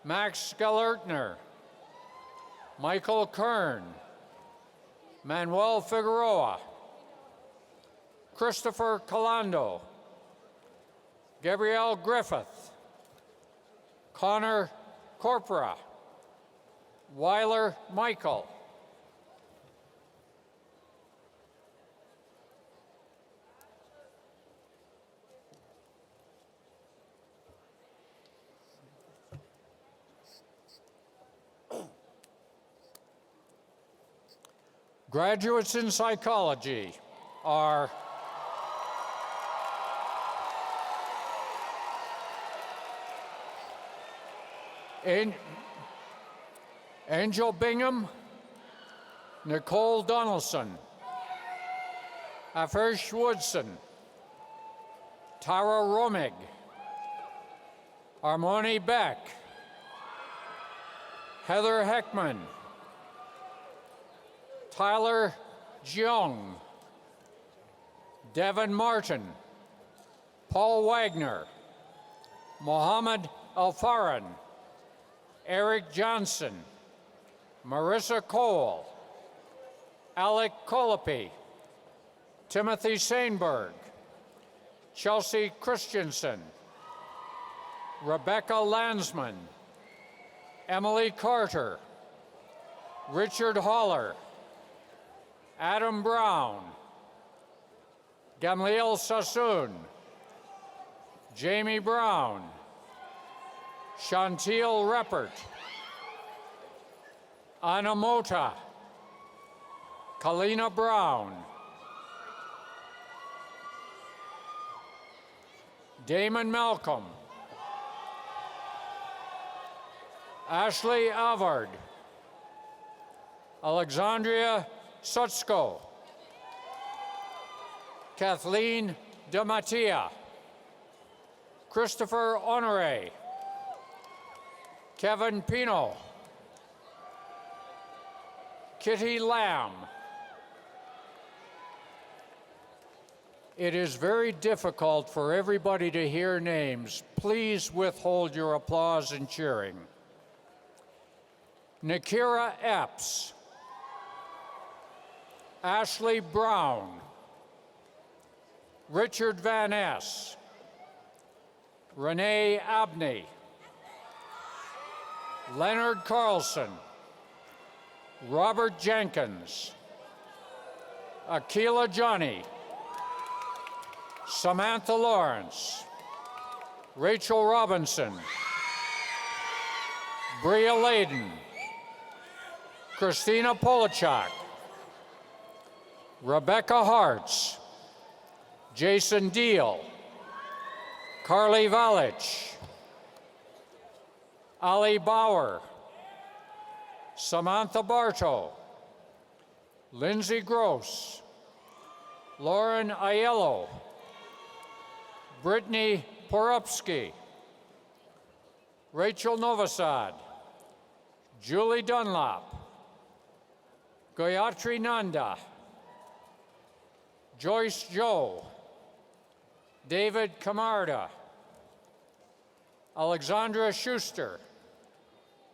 Max Galertner, Michael Kern, Manuel Figueroa, Christopher Calando, Gabrielle Griffith, Connor Corpora, Weiler Michael, graduates in psychology are Angel Bingham, Nicole Donaldson, Afersh Woodson, Tara Romig, Armoni Beck, Heather Heckman, Tyler Jeong, Devin Martin, Paul Wagner, Mohammed Alfaran, Eric Johnson, Marissa Cole, Alec Colapi, Timothy Sainberg, Chelsea Christensen, Rebecca Landsman, Emily Carter, Richard Holler, Adam Brown, Gamliel Sassoon, Jamie Brown, Chantil Reppert, Anna Mota, Kalina Brown, Damon Malcolm, Ashley Avard, Alexandria Sutsko, Kathleen DeMattia, Christopher Honore, Kevin Pino, Kitty Lamb. It is very difficult for everybody to hear names. Please withhold your applause and cheering. Nakira Epps, Ashley Brown, Richard Van Ness, Renee Abney, Leonard Carlson, Robert Jenkins, Akila Johnny, Samantha Lawrence, Rachel Robinson, Bria Layden, Christina Polachak, Rebecca Hartz, Jason Deal, Carly Valich, Ali Bauer, Samantha Bartow, Lindsay Gross, Lauren Aiello, Brittany Porupski, Rachel Novosad, Julie Dunlop, Gayatri Nanda, Joyce Joe, David Camarda, Alexandra Schuster,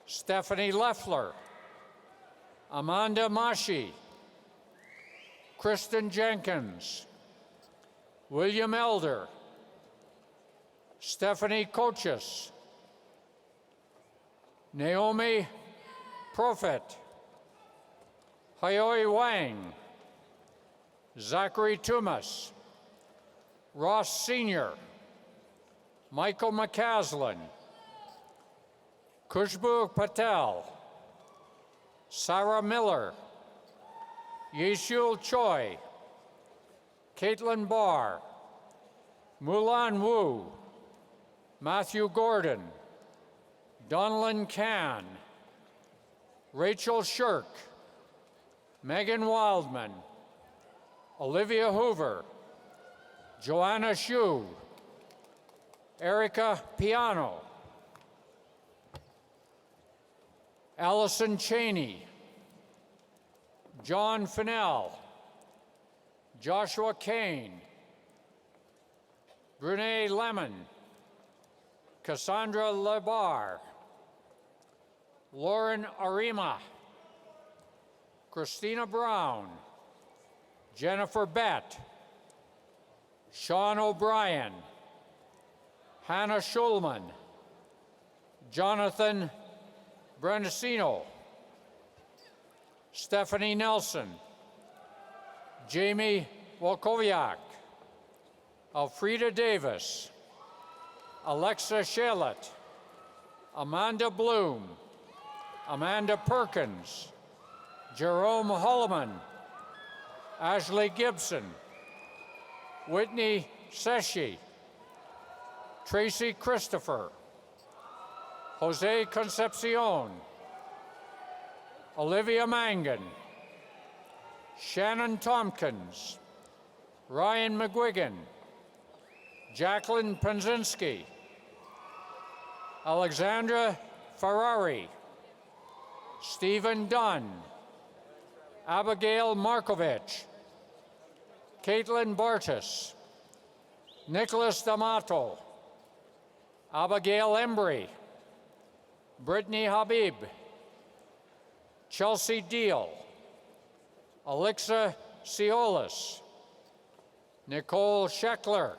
Stephanie Leffler, Amanda Mashi, Kristen Jenkins, William Elder, Stephanie Coaches, Naomi Profit, Hayoi Wang, Zachary Tumas, Ross Sr., Michael McCaslin, Kushbu Patel, Sarah Miller, Yeshul Choi, Caitlin Barr, Mulan Wu, Matthew Gordon, Donlin Can, Rachel Shirk, Megan Wildman, Olivia Hoover, Joanna Shu, Erica Piano, Allison Cheney, John Fennell, Joshua Kane, Brene Lemon, Cassandra Lebar, Lauren Arima, Christina Brown, Jennifer Bett, Sean O'Brien, Hannah Schulman, Jonathan Brandesino, Stephanie Nelson, Jamie Wolkowiak, Elfrida Davis, Alexa Shalet, Amanda Bloom, Amanda Perkins, Jerome Holloman, Ashley Gibson, Whitney Seshi, Tracy Christopher, Jose Concepcion, Olivia Mangan, Shannon Tompkins, Ryan McGuigan, Jacqueline Penzinski, Alexandra Ferrari, Stephen Dunn, Abigail Markovich, Caitlin Bartis, Nicholas D'Amato, Abigail Embry, Brittany Habib, Chelsea Deal, Alexa Ciolis, Nicole Scheckler,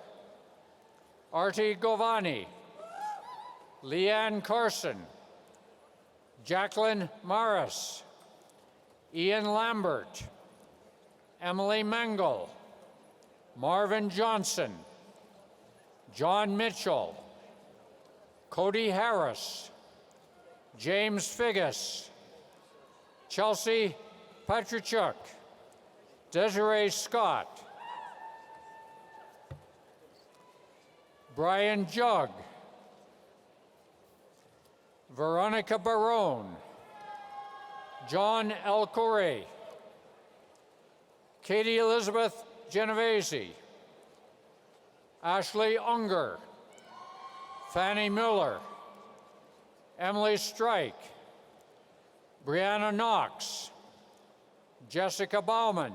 Artie Govani, Leanne Carson, Jacqueline Maris, Ian Lambert, Emily Mengel, Marvin Johnson, John Mitchell, Cody Harris, James Figgis, Chelsea Patrichuk, Desiree Scott, Brian Jugg, Veronica Barone, John Elcore, Katie Elizabeth Genovese, Ashley Unger, Fannie Miller, Emily Strike, Brianna Knox, Jessica Bauman,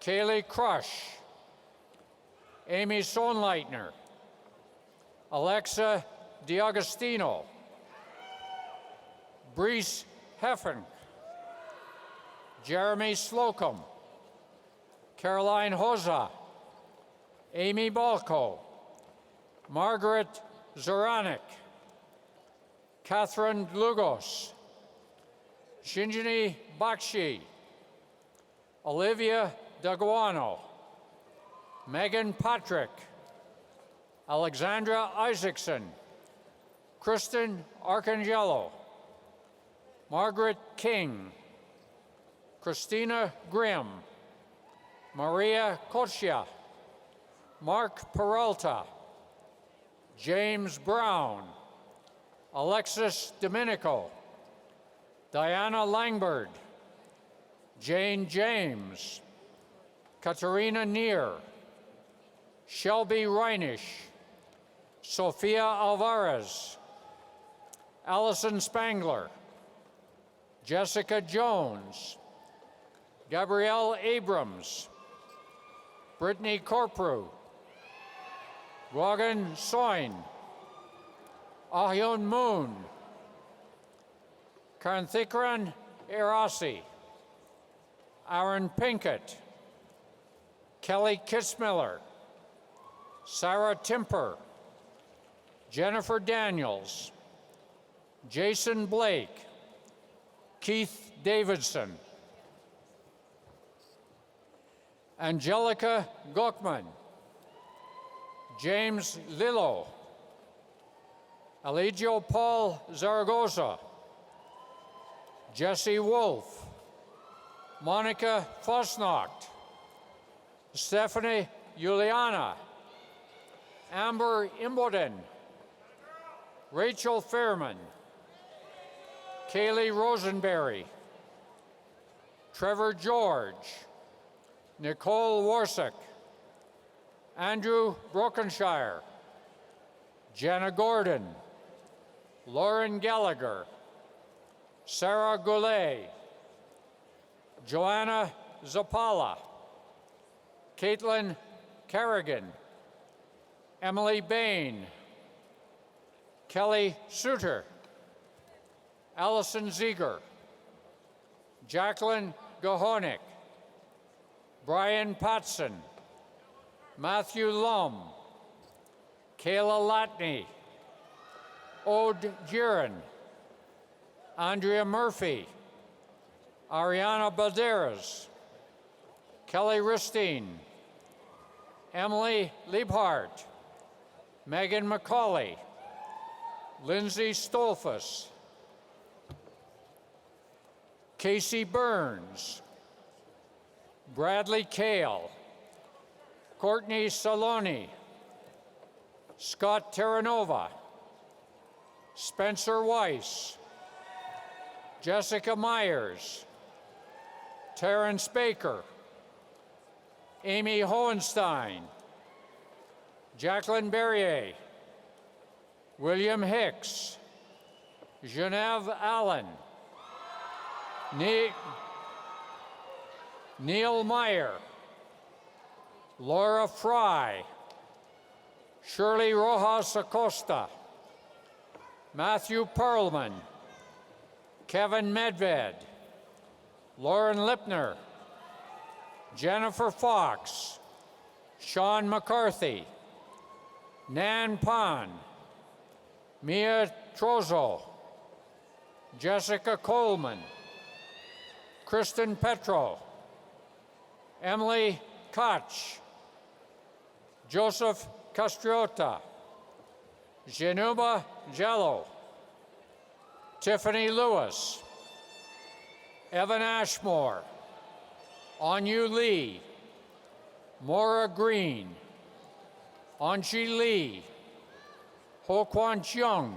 Kaylee Crush, Amy Sonleitner, Alexa DiAgostino, Brees Heffen, Jeremy Slocum, Caroline Hoza, Amy Balco, Margaret Zoranik, Catherine Lugos, Shinjini Bakshi, Olivia Daguano, Megan Patrick, Alexandra Isaacson, Kristen Arcangelo, Margaret King, Christina Grimm, Maria Cochia, Mark Peralta, James Brown, Alexis Domenico, Diana Langbird, Jane James, Katerina Neer, Shelby Reinish, Sofia Alvarez, Allison Spangler, Jessica Jones, Gabrielle Abrams, Brittany Corprew, Rogan Soin, Ahyun Moon, Karthikran Erasi, Aaron Pinkett, Kelly Kitzmiller, Sarah Timper, Jennifer Daniels, Jason Blake, Keith Davidson, Angelica Gochman, James Lillo, Eligio Paul Zaragoza, Jesse Wolf, Monica Fosnacht, Stephanie Juliana, Amber Imboden, Rachel Fairman, Kaylee Rosenberry, Trevor George, Nicole Warsick, Andrew Brokenshire, Jenna Gordon, Lauren Gallagher, Sarah Goulet, Joanna Zapala, Caitlin Carrigan, Emily Bain, Kelly Suter, Allison Ziegler, Jacqueline Gahonik, Brian Patson, Matthew Lum, Kayla Latney, Ode Giron, Andrea Murphy, Ariana Balderas, Kelly Ristine, Emily Liebhardt, Megan McCauley, Lindsay Stolfus, Casey Burns, Bradley Kale, Courtney Saloni, Scott Terranova, Spencer Weiss, Jessica Myers, Terrence Baker, Amy Hohenstein, Jacqueline Berrier, William Hicks, Genevieve Allen, Neil Meyer, Laura Fry, Shirley Rojas Acosta, Matthew Perlman, Kevin Medved, Lauren Lipner, Jennifer Fox, Sean McCarthy, Nan Pond, Mia Trozo, Jessica Coleman, Kristen Petro, Emily Koch, Joseph Castriota, Genuba Jello, Tiffany Lewis, Evan Ashmore, Anyu Lee, Maura Green, Anji Lee, Ho Kwan Cheung,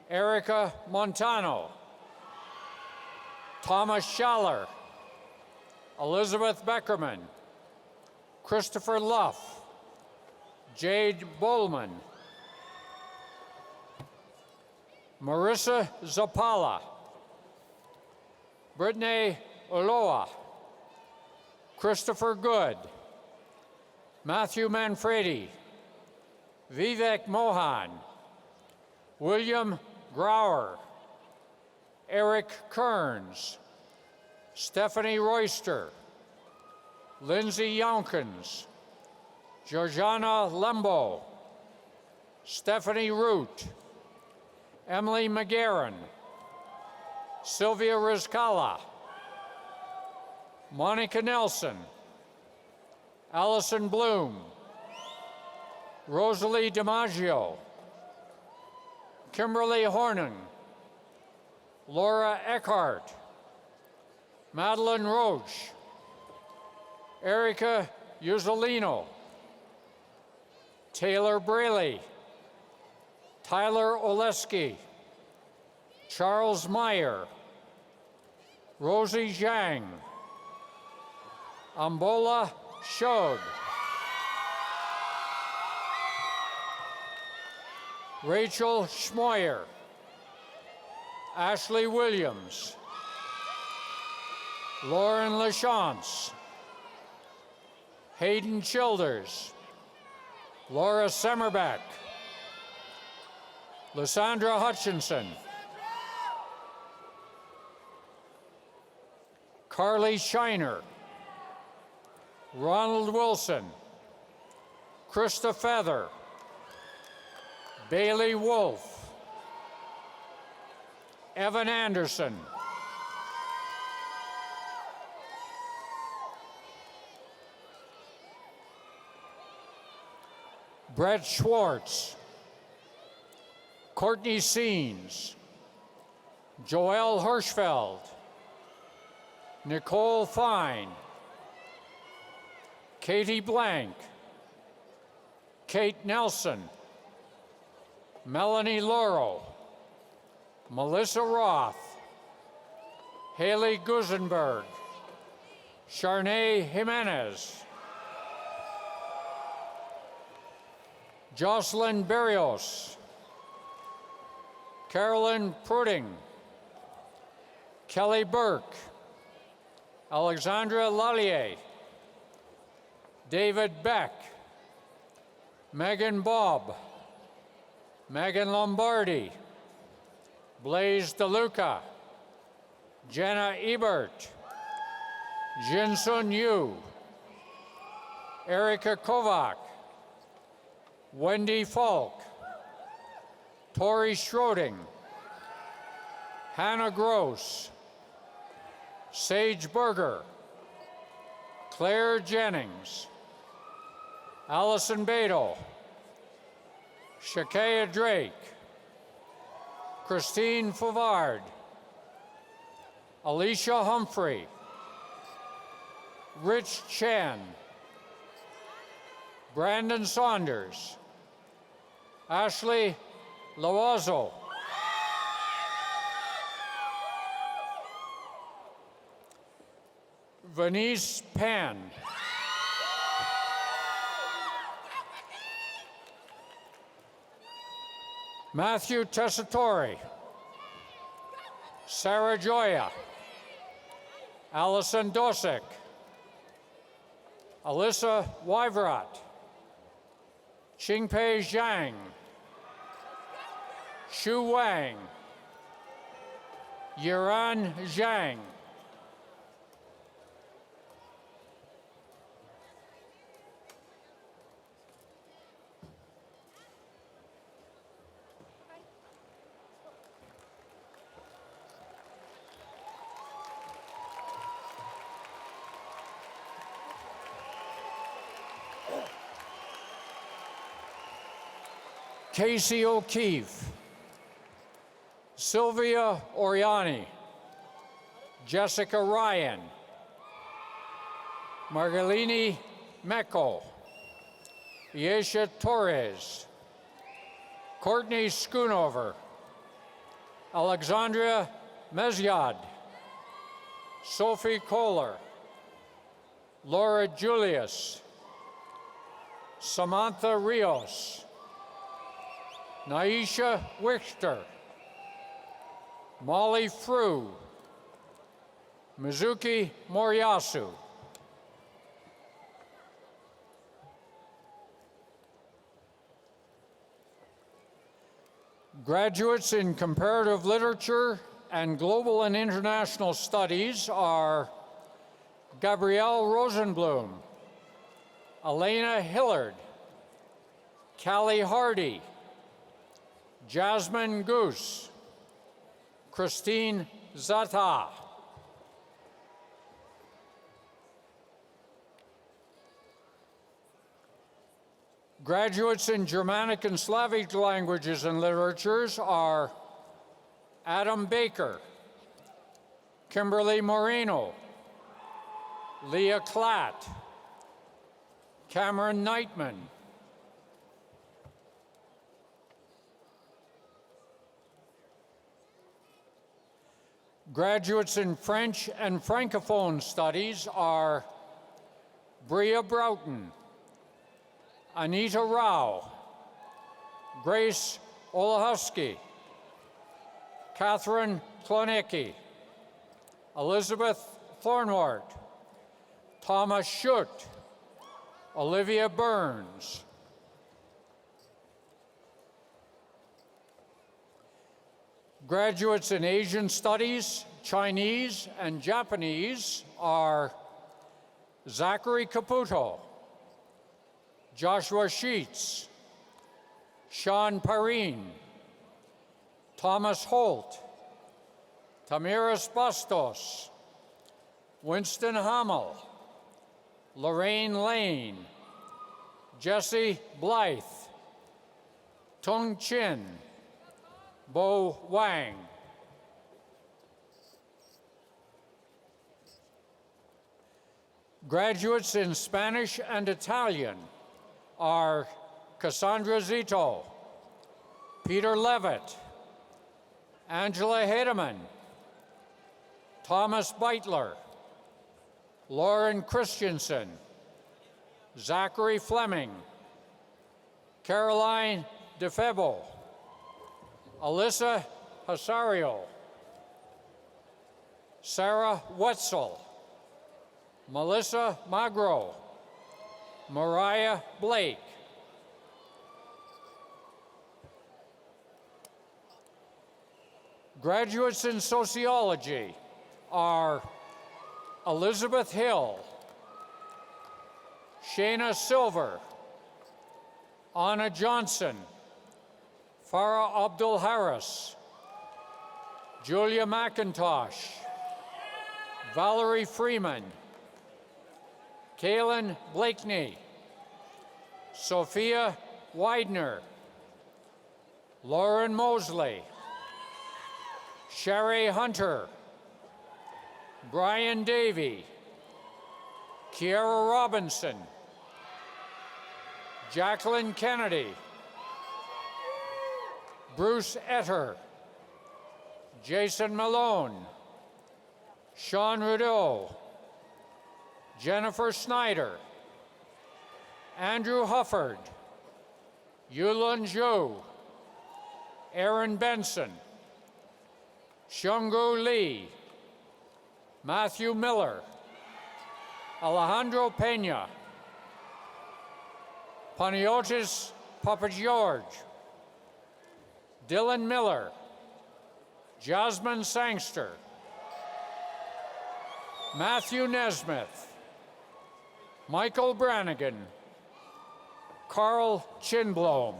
Erica Montano, Thomas Schaller, Elizabeth Beckerman, Christopher Luff, Jade Bowman, Marissa Zapala, Brittany Oloa, Christopher Good, Matthew Manfredi, Vivek Mohan, William Grauer, Eric Kearns, Stephanie Royster, Lindsay Yonkins, Georgiana Lembo, Stephanie Root, Emily McGarren, Sylvia Rizkala, Monica Nelson, Allison Bloom, Rosalie DiMaggio, Kimberly Horning, Laura Eckhart, Madeline Roach, Erica Uzzolino, Taylor Braley, Tyler Oleski, Charles Meyer, Rosie Zhang, Ambola Shode, Rachel Schmoyer, Ashley Williams, Lauren LaChance, Hayden Childers, Laura Semmerbeck, Lysandra Hutchinson, Carly Shiner, Ronald Wilson, Krista Feather, Bailey Wolf, Evan Anderson, Brett Schwartz, Courtney Seens, Joelle Hirschfeld, Nicole Fine, Katie Blank, Kate Nelson, Melanie Laurel, Melissa Roth, Haley Gusenberg, Charnay Jimenez, Jocelyn Berrios, Carolyn Pruding, Kelly Burke, Alexandra Lallier, David Beck, Megan Bobb, Megan Lombardi, Blaze DeLuca, Jenna Ebert, Jinsun Yu, Erica Kovac, Wendy Falk, Tori Schroding, Hannah Gross, Sage Berger, Claire Jennings, Allison Beto, Shakaya Drake, Christine Favard, Alicia Humphrey, Rich Chan, Brandon Saunders, Ashley Loazo, Venice Pan, Matthew Tessitore, Sarah Joya, Allison Dosick, Alyssa Wyvrat, Qingpei Zhang, Shu Wang, Yiran Zhang, Casey O'Keefe, Sylvia Oriani, Jessica Ryan, Margalini Mecco, Yesha Torres, Courtney Schoonover, Alexandria Mezyad, Sophie Kohler, Laura Julius, Samantha Rios, Naisha Wichter, Molly Frew, Mizuki Moriyasu, graduates in comparative literature and global and international studies are Gabrielle Rosenblum, Elena Hillard, Callie Hardy, Jasmine Goose, Christine Zata, graduates in Germanic and Slavic languages and literatures are Adam Baker, Kimberly Moreno, Leah Klatt, Cameron Knightman. Graduates in French and Francophone Studies are Bria Broughton, Anita Rao, Grace Olahowski, Catherine Klonecki, Elizabeth Thornwart, Thomas Schutt, Olivia Burns. Graduates in Asian Studies, Chinese, and Japanese are Zachary Caputo, Joshua Sheets, Sean Perrine, Thomas Holt, Tamiris Bastos, Winston Hamel, Lorraine Lane, Jesse Blythe, Tung Chin, Bo Wang. Graduates in Spanish and Italian are Cassandra Zito, Peter Levitt, Angela Hedeman, Thomas Beitler, Lauren Christensen, Zachary Fleming, Caroline DeFebo, Alyssa Hasario, Sarah Wetzel, Melissa Magro, Mariah Blake. Graduates in sociology are Elizabeth Hill, Shayna Silver, Anna Johnson, Farah Abdul Harris, Julia McIntosh, Valerie Freeman, Kaylin Blakeney, Sophia Widener, Lauren Mosley, Sherry Hunter, Brian Davey, Kiara Robinson, Jacqueline Kennedy, Bruce Etter, Jason Malone, Sean Rudeau, Jennifer Snyder, Andrew Hufford, Yulun Zhou, Aaron Benson, Shungu Lee, Matthew Miller, Alejandro Pena, Panagiotis Papageorge, Dylan Miller, Jasmine Sangster, Matthew Nesmith, Michael Brannigan, Carl Chinblom.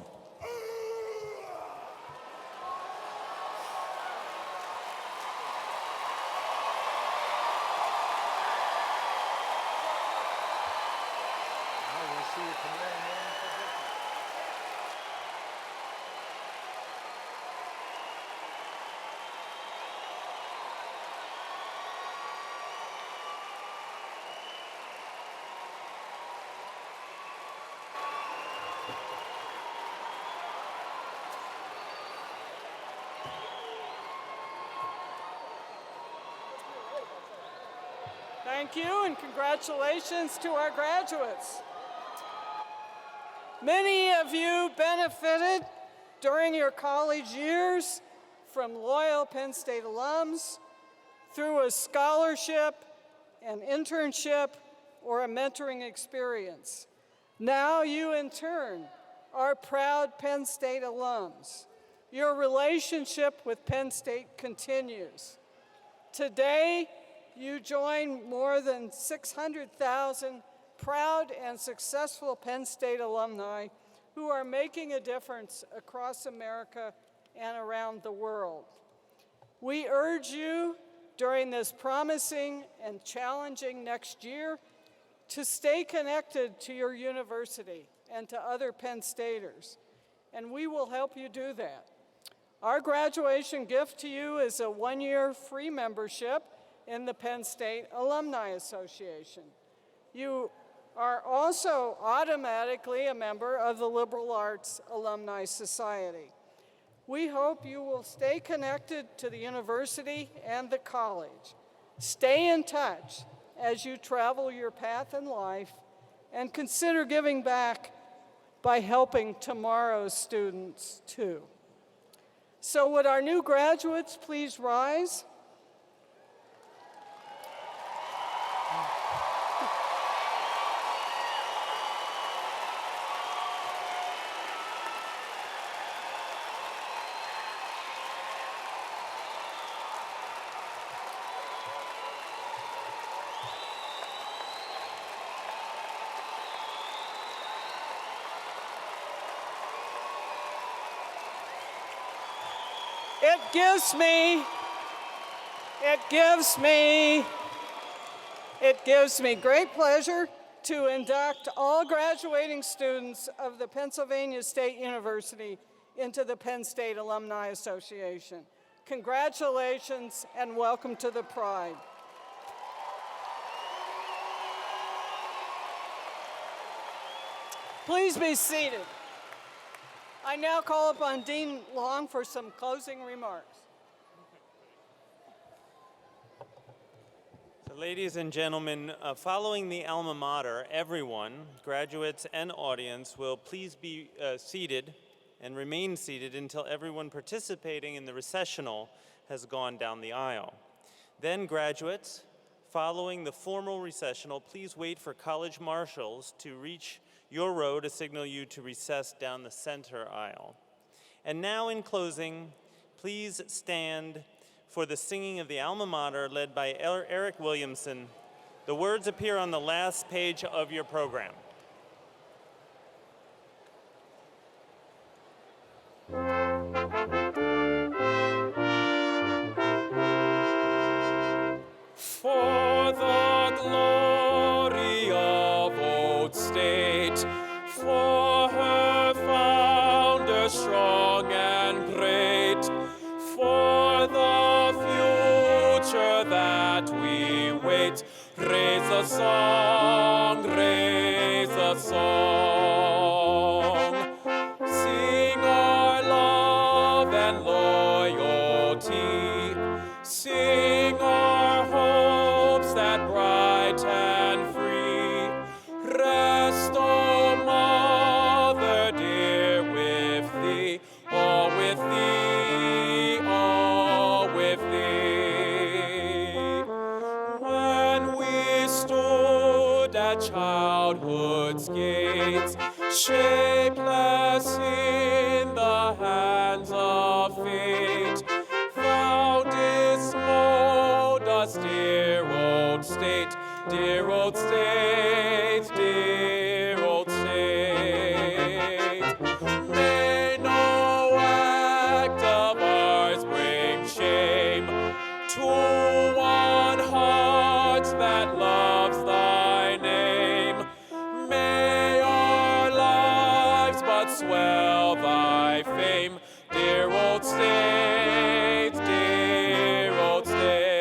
Thank you, and congratulations to our graduates. Many of you benefited during your college years from loyal Penn State alums through a scholarship, an internship, or a mentoring experience. Now you, in turn, are proud Penn State alums. Your relationship with Penn State continues. Today, you join more than 600,000 proud and successful Penn State alumni who are making a difference across America and around the world. We urge you during this promising and challenging next year to stay connected to your university and to other Penn Staters, and we will help you do that. Our graduation gift to you is a one-year free membership in the Penn State Alumni Association. You are also automatically a member of the Liberal Arts Alumni Society. We hope you will stay connected to the university and the college. Stay in touch as you travel your path in life, and consider giving back by helping tomorrow's students too. So would our new graduates please rise? It gives me great pleasure to induct all graduating students of the Pennsylvania State University into the Penn State Alumni Association. Congratulations and welcome to the Pride. Please be seated. I now call upon Dean Long for some closing remarks. So, ladies and gentlemen, following the alma mater, everyone, graduates and audience, will please be seated and remain seated until everyone participating in the recessional has gone down the aisle. Then, graduates, following the formal recessional, please wait for college marshals to reach your row to signal you to recess down the center aisle. And now, in closing, please stand for the singing of the alma mater led by Eric Williamson. The words appear on the last page of your program. For the glory of Old State, for her founder strong and great, for the future that we wait, raise a song, raise a song. Sing our love and loyalty, sing our hopes that bright and free. Rest, O Mother dear, with thee, all with thee, all with thee. When we stood at childhood's gates, shapeless in the hands of fate, thou didst mold us, dear old state, dear old state, dear old state. May no act of ours bring shame to one heart that loves thy name. May our lives but swell thy fame, dear old state, dear old state.